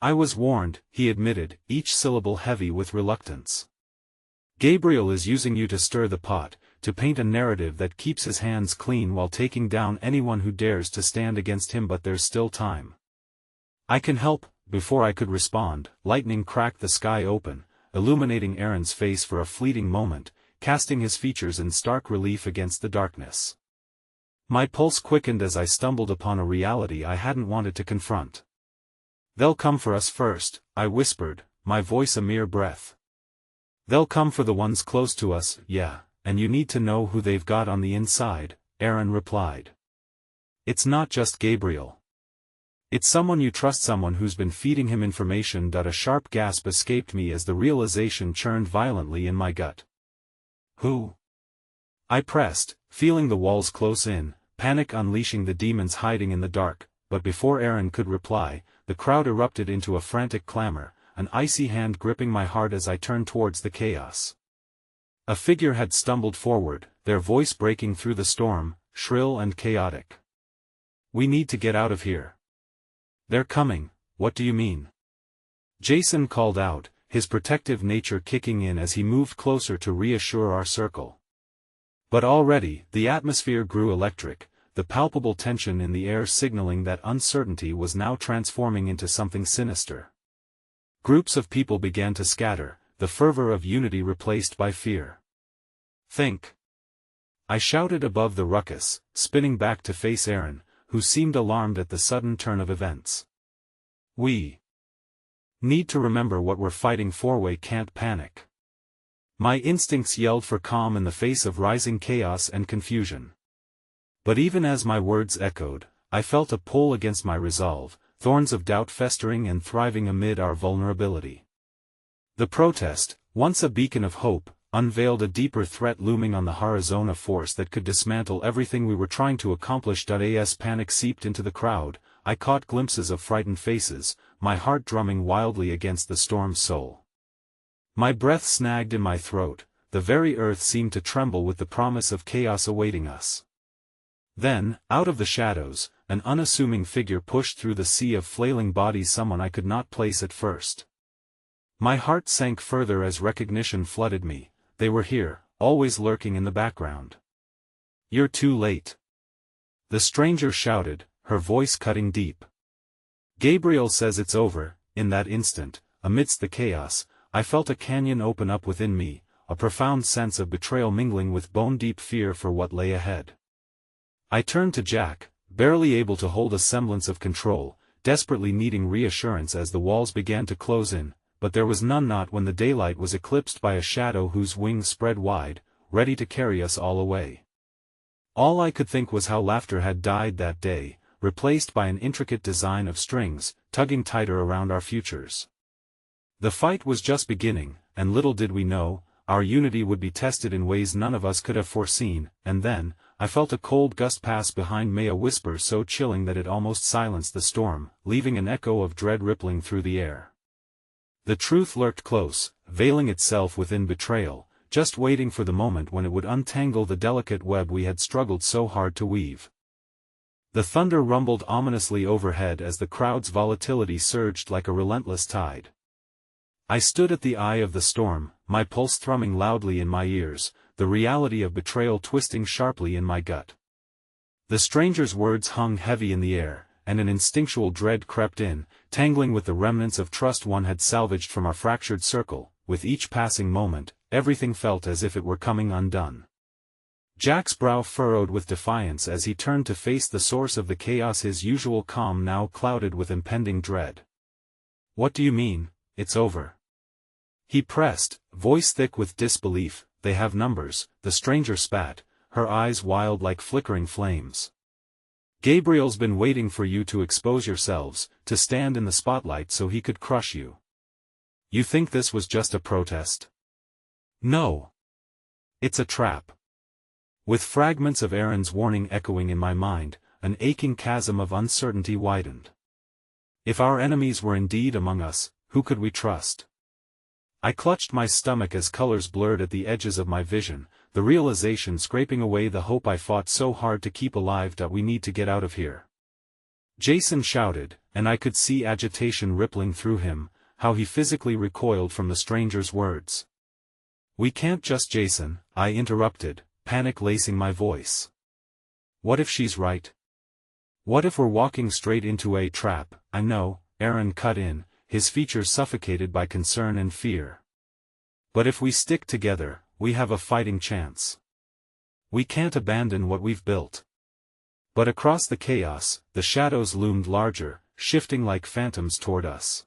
A: "I was warned," he admitted, each syllable heavy with reluctance. "Gabriel is using you to stir the pot, to paint a narrative that keeps his hands clean while taking down anyone who dares to stand against him, but there's still time. I can help." Before I could respond, lightning cracked the sky open, illuminating Aaron's face for a fleeting moment, casting his features in stark relief against the darkness. My pulse quickened as I stumbled upon a reality I hadn't wanted to confront. "They'll come for us first," I whispered, my voice a mere breath. "They'll come for the ones close to us, yeah, and you need to know who they've got on the inside," Aaron replied. "It's not just Gabriel. It's someone you trust, someone who's been feeding him information." A sharp gasp escaped me as the realization churned violently in my gut. "Who?" I pressed, feeling the walls close in, panic unleashing the demons hiding in the dark, but before Aaron could reply, the crowd erupted into a frantic clamor, an icy hand gripping my heart as I turned towards the chaos. A figure had stumbled forward, their voice breaking through the storm, shrill and chaotic. "We need to get out of here." "They're coming, what do you mean?" Jason called out, his protective nature kicking in as he moved closer to reassure our circle. But already, the atmosphere grew electric, the palpable tension in the air signaling that uncertainty was now transforming into something sinister. Groups of people began to scatter, the fervor of unity replaced by fear. "Think!" I shouted above the ruckus, spinning back to face Aaron, who seemed alarmed at the sudden turn of events. "We need to remember what we're fighting for. We can't panic." My instincts yelled for calm in the face of rising chaos and confusion. But even as my words echoed, I felt a pull against my resolve, thorns of doubt festering and thriving amid our vulnerability. The protest, once a beacon of hope, unveiled a deeper threat looming on the horizon, a force that could dismantle everything we were trying to accomplish. As panic seeped into the crowd, I caught glimpses of frightened faces, my heart drumming wildly against the storm's soul. My breath snagged in my throat, the very earth seemed to tremble with the promise of chaos awaiting us. Then, out of the shadows, an unassuming figure pushed through the sea of flailing bodies, someone I could not place at first. My heart sank further as recognition flooded me. They were here, always lurking in the background. "You're too late," the stranger shouted, her voice cutting deep. "Gabriel says it's over." In that instant, amidst the chaos, I felt a canyon open up within me, a profound sense of betrayal mingling with bone-deep fear for what lay ahead. I turned to Jack, barely able to hold a semblance of control, desperately needing reassurance as the walls began to close in, but there was none, not when the daylight was eclipsed by a shadow whose wings spread wide, ready to carry us all away. All I could think was how laughter had died that day, replaced by an intricate design of strings, tugging tighter around our futures. The fight was just beginning, and little did we know, our unity would be tested in ways none of us could have foreseen, and then, I felt a cold gust pass behind me, a whisper so chilling that it almost silenced the storm, leaving an echo of dread rippling through the air. The truth lurked close, veiling itself within betrayal, just waiting for the moment when it would untangle the delicate web we had struggled so hard to weave. The thunder rumbled ominously overhead as the crowd's volatility surged like a relentless tide. I stood at the eye of the storm, my pulse thrumming loudly in my ears, the reality of betrayal twisting sharply in my gut. The stranger's words hung heavy in the air, and an instinctual dread crept in, tangling with the remnants of trust one had salvaged from our fractured circle. With each passing moment, everything felt as if it were coming undone. Jack's brow furrowed with defiance as he turned to face the source of the chaos, his usual calm now clouded with impending dread. "What do you mean, it's over?" he pressed, voice thick with disbelief. "They have numbers," the stranger spat, her eyes wild like flickering flames. "Gabriel's been waiting for you to expose yourselves, to stand in the spotlight so he could crush you. You think this was just a protest? No. It's a trap." With fragments of Aaron's warning echoing in my mind, an aching chasm of uncertainty widened. If our enemies were indeed among us, who could we trust? I clutched my stomach as colors blurred at the edges of my vision, the realization scraping away the hope I fought so hard to keep alive. "We need to get out of here," Jason shouted, and I could see agitation rippling through him, how he physically recoiled from the stranger's words. "We can't just," Jason, I interrupted, panic lacing my voice. "What if she's right? What if we're walking straight into a trap?" "I know," Aaron cut in, his features suffocated by concern and fear. "But if we stick together, we have a fighting chance. We can't abandon what we've built." But across the chaos, the shadows loomed larger, shifting like phantoms toward us.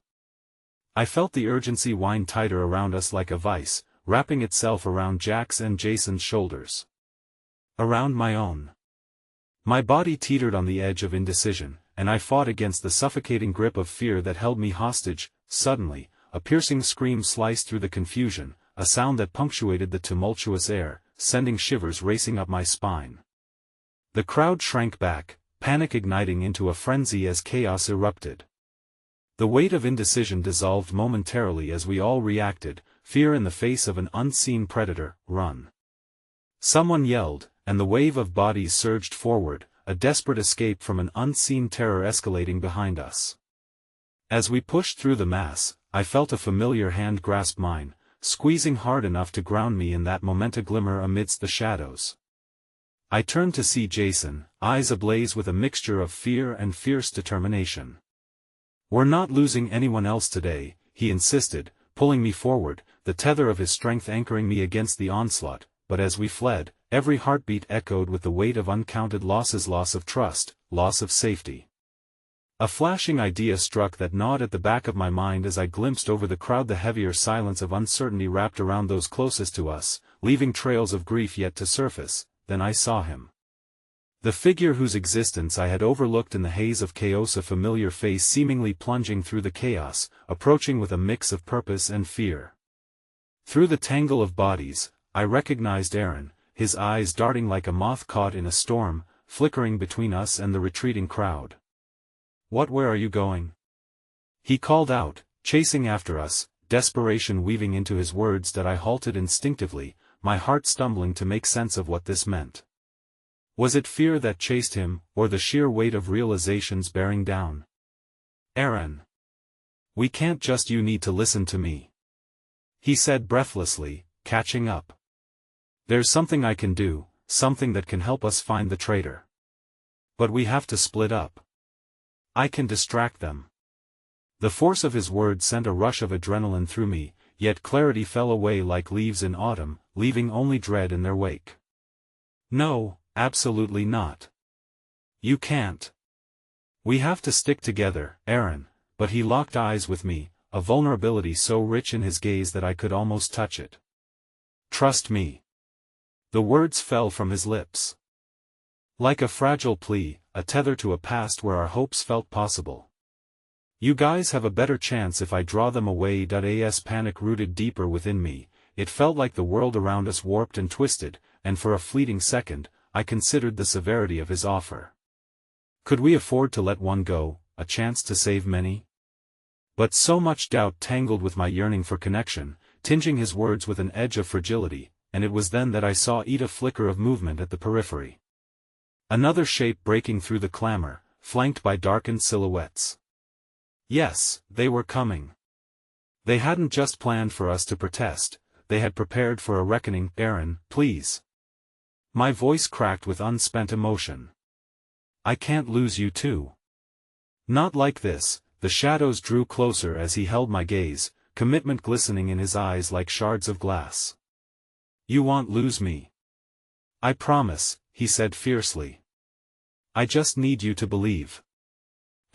A: I felt the urgency wind tighter around us like a vice, wrapping itself around Jack's and Jason's shoulders. Around my own. My body teetered on the edge of indecision, and I fought against the suffocating grip of fear that held me hostage. Suddenly, a piercing scream sliced through the confusion, a sound that punctuated the tumultuous air, sending shivers racing up my spine. The crowd shrank back, panic igniting into a frenzy as chaos erupted. The weight of indecision dissolved momentarily as we all reacted, fear in the face of an unseen predator. "Run!" someone yelled, and the wave of bodies surged forward, a desperate escape from an unseen terror escalating behind us. As we pushed through the mass, I felt a familiar hand grasp mine, squeezing hard enough to ground me in that moment. A glimmer amidst the shadows. I turned to see Jason, eyes ablaze with a mixture of fear and fierce determination. "We're not losing anyone else today," he insisted, pulling me forward, the tether of his strength anchoring me against the onslaught. But as we fled, every heartbeat echoed with the weight of uncounted losses, loss of trust, loss of safety. A flashing idea struck that gnawed at the back of my mind as I glimpsed over the crowd. The heavier silence of uncertainty wrapped around those closest to us, leaving trails of grief yet to surface. Then I saw him. The figure whose existence I had overlooked in the haze of chaos, a familiar face seemingly plunging through the chaos, approaching with a mix of purpose and fear. Through the tangle of bodies, I recognized Aaron, his eyes darting like a moth caught in a storm, flickering between us and the retreating crowd. Where are you going?" he called out, chasing after us, desperation weaving into his words. That I halted instinctively, my heart stumbling to make sense of what this meant. Was it fear that chased him, or the sheer weight of realizations bearing down? "Aaron. We can't just. You need to listen to me," he said breathlessly, catching up. "There's something I can do, something that can help us find the traitor. But we have to split up. I can distract them." The force of his words sent a rush of adrenaline through me, yet clarity fell away like leaves in autumn, leaving only dread in their wake. "No, absolutely not. You can't. We have to stick together, Aaron." But he locked eyes with me, a vulnerability so rich in his gaze that I could almost touch it. "Trust me." The words fell from his lips like a fragile plea, a tether to a past where our hopes felt possible. "You guys have a better chance if I draw them away." As panic rooted deeper within me, it felt like the world around us warped and twisted, and for a fleeting second, I considered the severity of his offer. Could we afford to let one go, a chance to save many? But so much doubt tangled with my yearning for connection, tinging his words with an edge of fragility, and it was then that I saw a flicker of movement at the periphery. Another shape breaking through the clamor, flanked by darkened silhouettes. Yes, they were coming. They hadn't just planned for us to protest, they had prepared for a reckoning. Aaron, please. My voice cracked with unspent emotion. I can't lose you too. Not like this. The shadows drew closer as he held my gaze, commitment glistening in his eyes like shards of glass. You won't lose me. I promise, he said fiercely. I just need you to believe.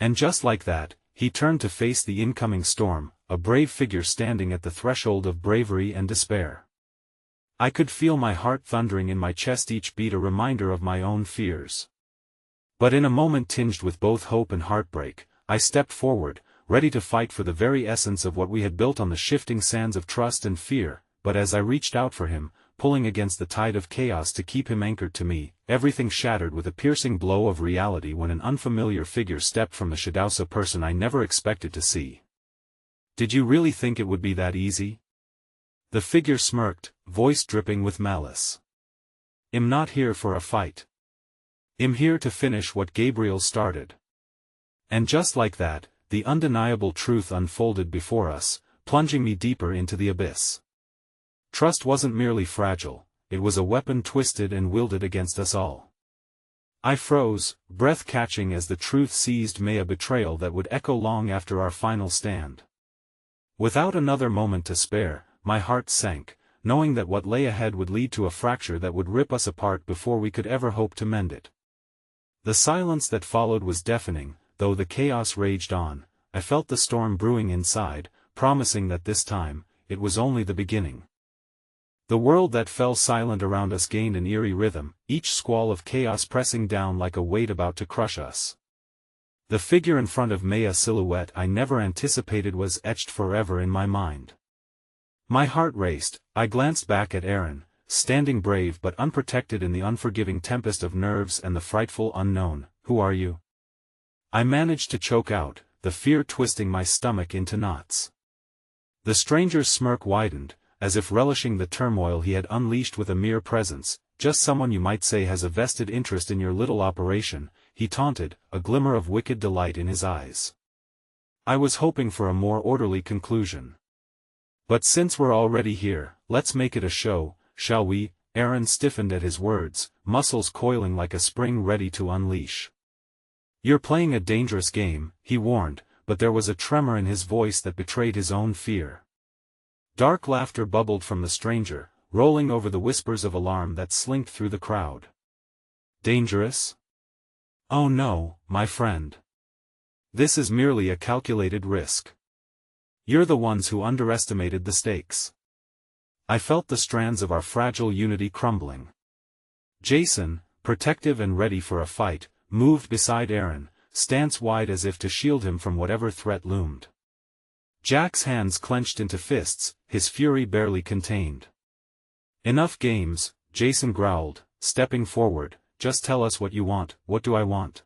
A: And just like that, he turned to face the incoming storm, a brave figure standing at the threshold of bravery and despair. I could feel my heart thundering in my chest, each beat a reminder of my own fears. But in a moment tinged with both hope and heartbreak, I stepped forward, ready to fight for the very essence of what we had built on the shifting sands of trust and fear. But as I reached out for him, pulling against the tide of chaos to keep him anchored to me, everything shattered with a piercing blow of reality when an unfamiliar figure stepped from the shadows, a person I never expected to see. Did you really think it would be that easy? The figure smirked, voice dripping with malice. I'm not here for a fight. I'm here to finish what Gabriel started. And just like that, the undeniable truth unfolded before us, plunging me deeper into the abyss. Trust wasn't merely fragile, it was a weapon twisted and wielded against us all. I froze, breath catching as the truth seized me, a betrayal that would echo long after our final stand. Without another moment to spare, my heart sank, knowing that what lay ahead would lead to a fracture that would rip us apart before we could ever hope to mend it. The silence that followed was deafening. Though the chaos raged on, I felt the storm brewing inside, promising that this time, it was only the beginning. The world that fell silent around us gained an eerie rhythm, each squall of chaos pressing down like a weight about to crush us. The figure in front of me, a silhouette I never anticipated, was etched forever in my mind. My heart raced. I glanced back at Aaron, standing brave but unprotected in the unforgiving tempest of nerves and the frightful unknown. Who are you? I managed to choke out, the fear twisting my stomach into knots. The stranger's smirk widened, as if relishing the turmoil he had unleashed with a mere presence. Just someone you might say has a vested interest in your little operation, he taunted, a glimmer of wicked delight in his eyes. I was hoping for a more orderly conclusion. But since we're already here, let's make it a show, shall we? Aaron stiffened at his words, muscles coiling like a spring ready to unleash. You're playing a dangerous game, he warned, but there was a tremor in his voice that betrayed his own fear. Dark laughter bubbled from the stranger, rolling over the whispers of alarm that slinked through the crowd. Dangerous? Oh no, my friend. This is merely a calculated risk. You're the ones who underestimated the stakes. I felt the strands of our fragile unity crumbling. Jason, protective and ready for a fight, moved beside Aaron, stance wide as if to shield him from whatever threat loomed. Jack's hands clenched into fists, his fury barely contained. Enough games, Jason growled, stepping forward. Just tell us what you want. What do I want?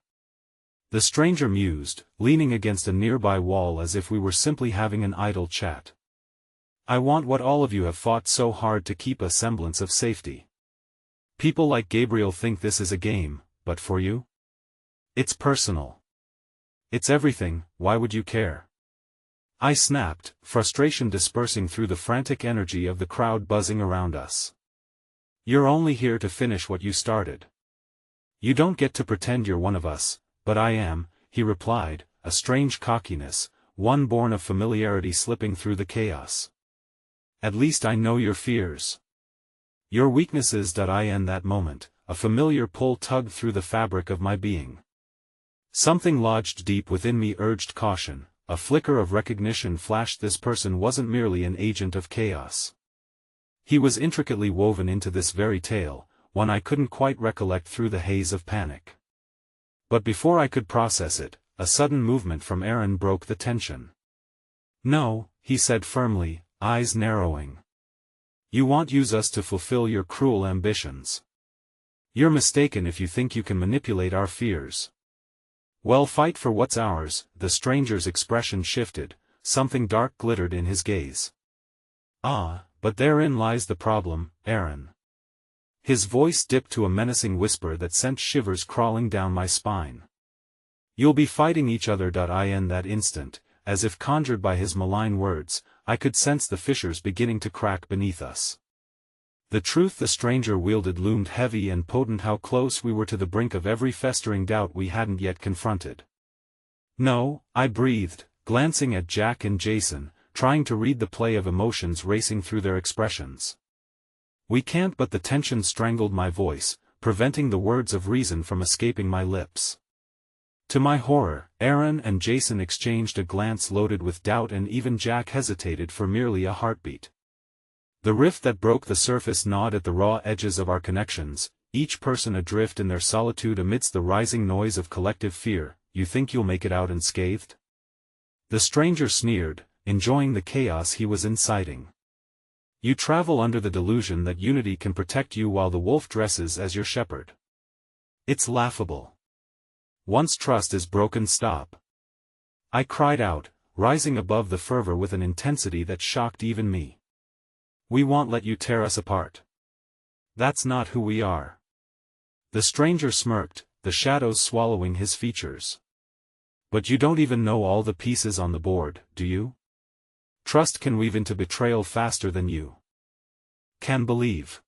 A: The stranger mused, leaning against a nearby wall as if we were simply having an idle chat. I want what all of you have fought so hard to keep, a semblance of safety. People like Gabriel think this is a game, but for you? It's personal. It's everything. Why would you care? I snapped, frustration dispersing through the frantic energy of the crowd buzzing around us. You're only here to finish what you started. You don't get to pretend you're one of us, but I am, he replied, a strange cockiness, one born of familiarity slipping through the chaos. At least I know your fears. Your weaknesses. In that moment, a familiar pull tugged through the fabric of my being. Something lodged deep within me urged caution. A flicker of recognition flashed. This person wasn't merely an agent of chaos. He was intricately woven into this very tale, one I couldn't quite recollect through the haze of panic. But before I could process it, a sudden movement from Aaron broke the tension. No, he said firmly, eyes narrowing. You won't use us to fulfill your cruel ambitions. You're mistaken if you think you can manipulate our fears. Well, fight for what's ours." The stranger's expression shifted, something dark glittered in his gaze. "Ah, but therein lies the problem, Aaron." His voice dipped to a menacing whisper that sent shivers crawling down my spine. "You'll be fighting each other." In that instant, as if conjured by his malign words, I could sense the fissures beginning to crack beneath us. The truth the stranger wielded loomed heavy and potent. How close we were to the brink of every festering doubt we hadn't yet confronted. "No," I breathed, glancing at Jack and Jason, trying to read the play of emotions racing through their expressions. "We can't." But the tension strangled my voice, preventing the words of reason from escaping my lips. To my horror, Aaron and Jason exchanged a glance loaded with doubt, and even Jack hesitated for merely a heartbeat. The rift that broke the surface gnawed at the raw edges of our connections, each person adrift in their solitude amidst the rising noise of collective fear. "You think you'll make it out unscathed?" The stranger sneered, enjoying the chaos he was inciting. "You travel under the delusion that unity can protect you while the wolf dresses as your shepherd. It's laughable. Once trust is broken, stop." I cried out, rising above the fervor with an intensity that shocked even me. "We won't let you tear us apart. That's not who we are." The stranger smirked, the shadows swallowing his features. "But you don't even know all the pieces on the board, do you? Trust can weave into betrayal faster than you can believe."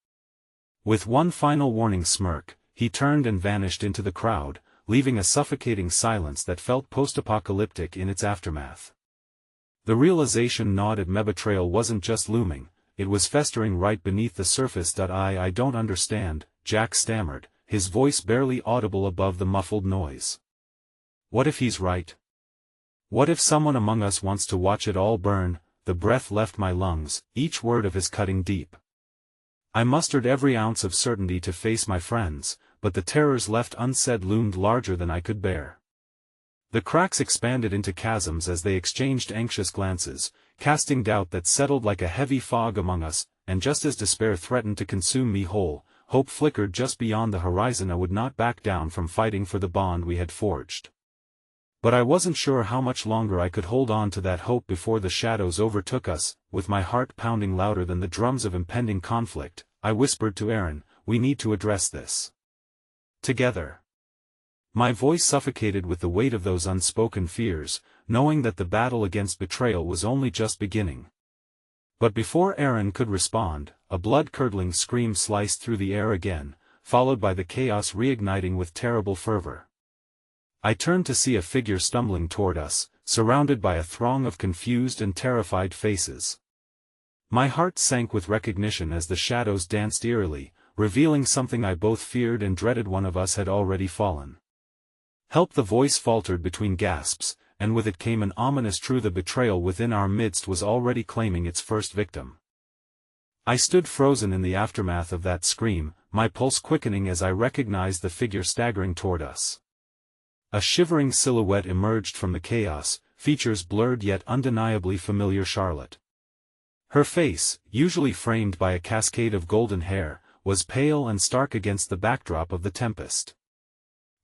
A: With one final warning smirk, he turned and vanished into the crowd, leaving a suffocating silence that felt post-apocalyptic in its aftermath. The realization gnawed at me: betrayal wasn't just looming, it was festering right beneath the surface. I don't understand," Jack stammered, his voice barely audible above the muffled noise. "What if he's right? What if someone among us wants to watch it all burn?" The breath left my lungs, each word of his cutting deep. I mustered every ounce of certainty to face my friends, but the terrors left unsaid loomed larger than I could bear. The cracks expanded into chasms as they exchanged anxious glances, casting doubt that settled like a heavy fog among us, and just as despair threatened to consume me whole, hope flickered just beyond the horizon. I would not back down from fighting for the bond we had forged. But I wasn't sure how much longer I could hold on to that hope before the shadows overtook us. With my heart pounding louder than the drums of impending conflict, I whispered to Aaron, "We need to address this together." My voice suffocated with the weight of those unspoken fears, knowing that the battle against betrayal was only just beginning. But before Aaron could respond, a blood-curdling scream sliced through the air again, followed by the chaos reigniting with terrible fervor. I turned to see a figure stumbling toward us, surrounded by a throng of confused and terrified faces. My heart sank with recognition as the shadows danced eerily, revealing something I both feared and dreaded. One of us had already fallen. "Help!" The voice faltered between gasps, and with it came an ominous truth: the betrayal within our midst was already claiming its first victim. I stood frozen in the aftermath of that scream, my pulse quickening as I recognized the figure staggering toward us. A shivering silhouette emerged from the chaos, features blurred yet undeniably familiar: Charlotte. Her face, usually framed by a cascade of golden hair, was pale and stark against the backdrop of the tempest.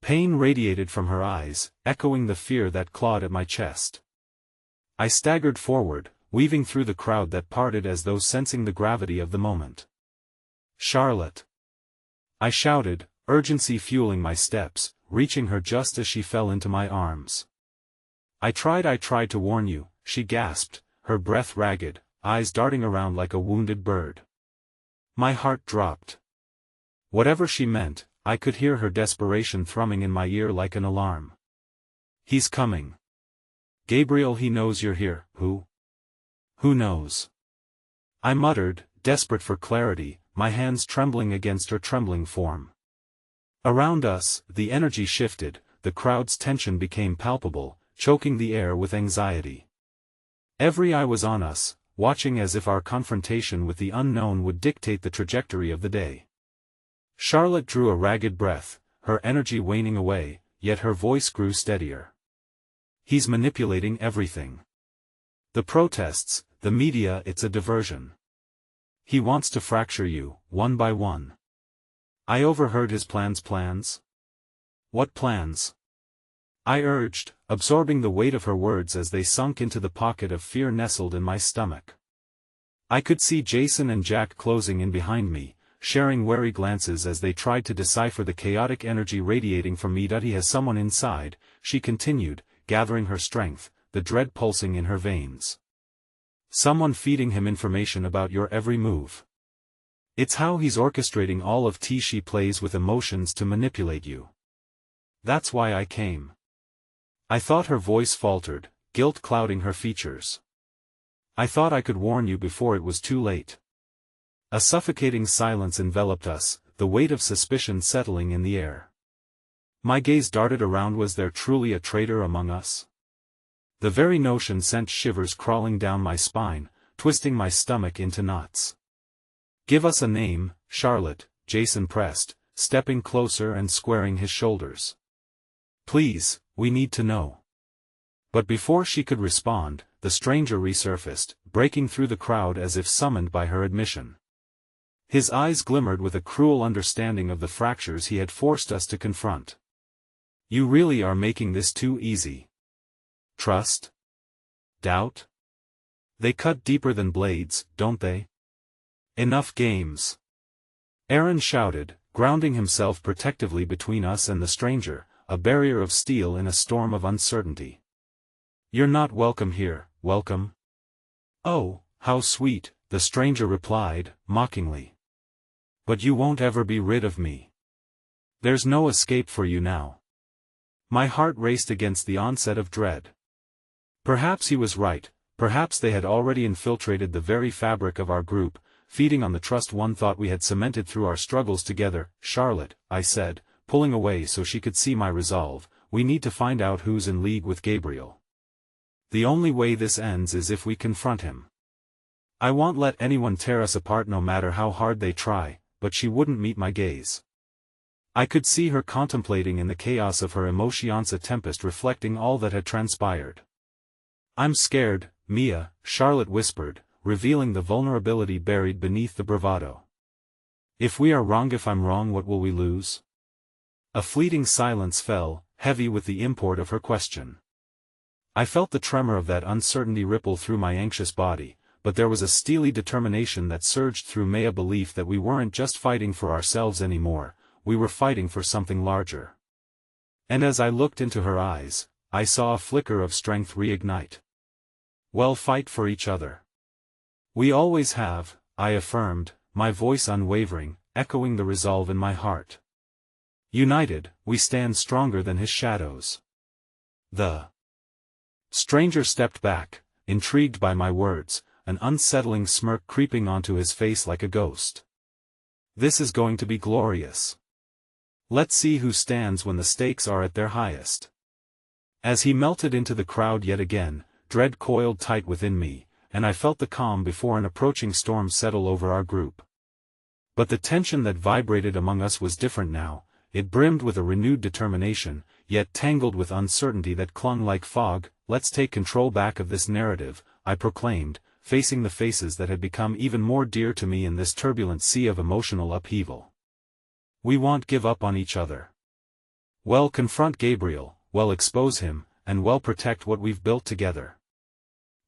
A: Pain radiated from her eyes, echoing the fear that clawed at my chest. I staggered forward, weaving through the crowd that parted as though sensing the gravity of the moment. "Charlotte!" I shouted, urgency fueling my steps, reaching her just as she fell into my arms. I tried to warn you," she gasped, her breath ragged, eyes darting around like a wounded bird. My heart dropped. Whatever she meant, I could hear her desperation thrumming in my ear like an alarm. "He's coming. Gabriel, he knows you're here." "Who? Who knows?" I muttered, desperate for clarity, my hands trembling against her trembling form. Around us, the energy shifted, the crowd's tension became palpable, choking the air with anxiety. Every eye was on us, watching as if our confrontation with the unknown would dictate the trajectory of the day. Charlotte drew a ragged breath, her energy waning away, yet her voice grew steadier. "He's manipulating everything. The protests, the media, it's a diversion. He wants to fracture you, one by one. I overheard his plans. What plans? I urged, absorbing the weight of her words as they sunk into the pocket of fear nestled in my stomach. I could see Jason and Jack closing in behind me, sharing wary glances as they tried to decipher the chaotic energy radiating from me. He has someone inside, she continued, gathering her strength, the dread pulsing in her veins. Someone feeding him information about your every move. It's how he's orchestrating all of T. She plays with emotions to manipulate you. That's why I came. I thought her voice faltered, guilt clouding her features. I thought I could warn you before it was too late. A suffocating silence enveloped us, the weight of suspicion settling in the air. My gaze darted around. Was there truly a traitor among us? The very notion sent shivers crawling down my spine, twisting my stomach into knots. Give us a name, Charlotte, Jason pressed, stepping closer and squaring his shoulders. Please, we need to know. But before she could respond, the stranger resurfaced, breaking through the crowd as if summoned by her admission. His eyes glimmered with a cruel understanding of the fractures he had forced us to confront. You really are making this too easy. Trust? Doubt? They cut deeper than blades, don't they? Enough games. Aaron shouted, grounding himself protectively between us and the stranger, a barrier of steel in a storm of uncertainty. You're not welcome here, welcome? Oh, how sweet, the stranger replied, mockingly. But you won't ever be rid of me. There's no escape for you now. My heart raced against the onset of dread. Perhaps he was right, perhaps they had already infiltrated the very fabric of our group, feeding on the trust one thought we had cemented through our struggles together. Charlotte, I said, pulling away so she could see my resolve, we need to find out who's in league with Gabriel. The only way this ends is if we confront him. I won't let anyone tear us apart no matter how hard they try, but she wouldn't meet my gaze. I could see her contemplating in the chaos of her emotions, a tempest reflecting all that had transpired. I'm scared, Mia, Charlotte whispered, revealing the vulnerability buried beneath the bravado. If we are wrong, if I'm wrong, what will we lose? A fleeting silence fell, heavy with the import of her question. I felt the tremor of that uncertainty ripple through my anxious body, but there was a steely determination that surged through me, a belief that we weren't just fighting for ourselves anymore, we were fighting for something larger. And as I looked into her eyes, I saw a flicker of strength reignite. We'll fight for each other. We always have, I affirmed, my voice unwavering, echoing the resolve in my heart. United, we stand stronger than his shadows. The stranger stepped back, intrigued by my words, an unsettling smirk creeping onto his face like a ghost. This is going to be glorious. Let's see who stands when the stakes are at their highest. As he melted into the crowd yet again, dread coiled tight within me, and I felt the calm before an approaching storm settle over our group. But the tension that vibrated among us was different now, it brimmed with a renewed determination, yet tangled with uncertainty that clung like fog. Let's take control back of this narrative, I proclaimed, facing the faces that had become even more dear to me in this turbulent sea of emotional upheaval. We won't give up on each other. Well, confront Gabriel, well, expose him, and well, protect what we've built together.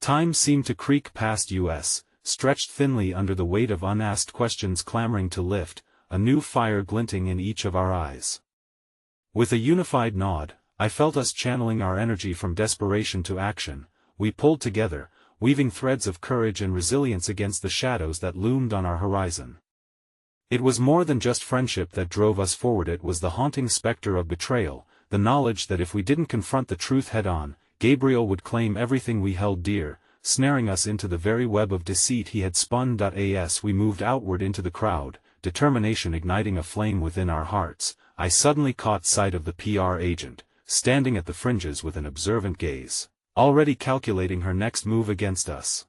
A: Time seemed to creak past us, stretched thinly under the weight of unasked questions clamoring to lift, a new fire glinting in each of our eyes. With a unified nod, I felt us channeling our energy from desperation to action. We pulled together, weaving threads of courage and resilience against the shadows that loomed on our horizon. It was more than just friendship that drove us forward, it was the haunting specter of betrayal, the knowledge that if we didn't confront the truth head-on, Gabriel would claim everything we held dear, snaring us into the very web of deceit he had spun. As we moved outward into the crowd, determination igniting a flame within our hearts, I suddenly caught sight of the PR agent, standing at the fringes with an observant gaze, already calculating her next move against us.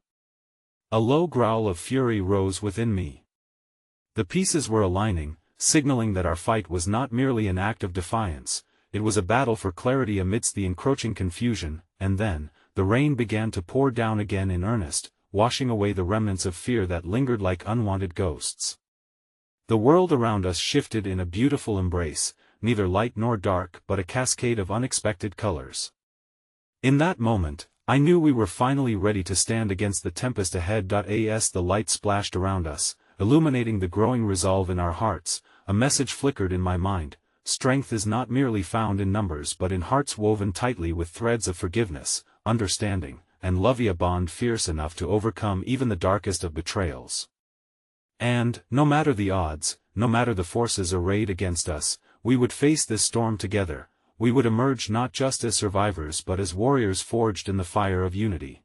A: A low growl of fury rose within me. The pieces were aligning, signaling that our fight was not merely an act of defiance, it was a battle for clarity amidst the encroaching confusion. And then, the rain began to pour down again in earnest, washing away the remnants of fear that lingered like unwanted ghosts. The world around us shifted in a beautiful embrace, neither light nor dark but a cascade of unexpected colors. In that moment, I knew we were finally ready to stand against the tempest ahead. As the light splashed around us, illuminating the growing resolve in our hearts, a message flickered in my mind: strength is not merely found in numbers but in hearts woven tightly with threads of forgiveness, understanding, and love, a bond fierce enough to overcome even the darkest of betrayals. And, no matter the odds, no matter the forces arrayed against us, we would face this storm together. We would emerge not just as survivors but as warriors forged in the fire of unity.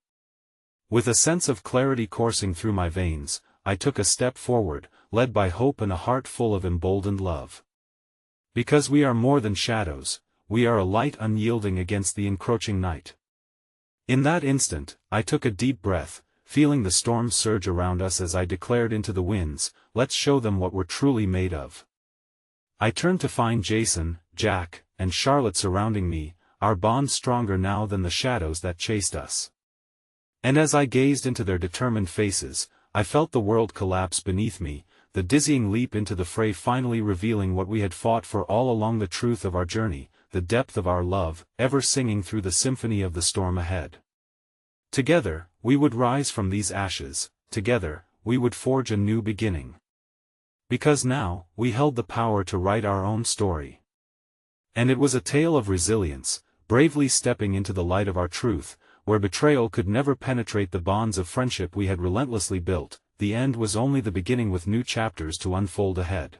A: With a sense of clarity coursing through my veins, I took a step forward, led by hope and a heart full of emboldened love. Because we are more than shadows, we are a light unyielding against the encroaching night. In that instant, I took a deep breath, feeling the storm surge around us as I declared into the winds, let's show them what we're truly made of. I turned to find Jason, Jack, and Charlotte surrounding me, our bond stronger now than the shadows that chased us. And as I gazed into their determined faces, I felt the world collapse beneath me, the dizzying leap into the fray finally revealing what we had fought for all along: the truth of our journey, the depth of our love, ever singing through the symphony of the storm ahead. Together, we would rise from these ashes, together, we would forge a new beginning. Because now, we held the power to write our own story. And it was a tale of resilience, bravely stepping into the light of our truth, where betrayal could never penetrate the bonds of friendship we had relentlessly built. The end was only the beginning, with new chapters to unfold ahead.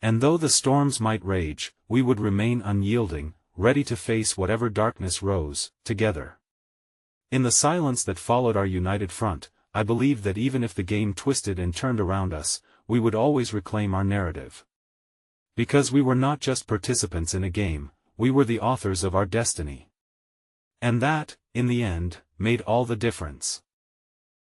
A: And though the storms might rage, we would remain unyielding, ready to face whatever darkness rose, together. In the silence that followed our united front, I believed that even if the game twisted and turned around us, we would always reclaim our narrative. Because we were not just participants in a game, we were the authors of our destiny. And that, in the end, made all the difference.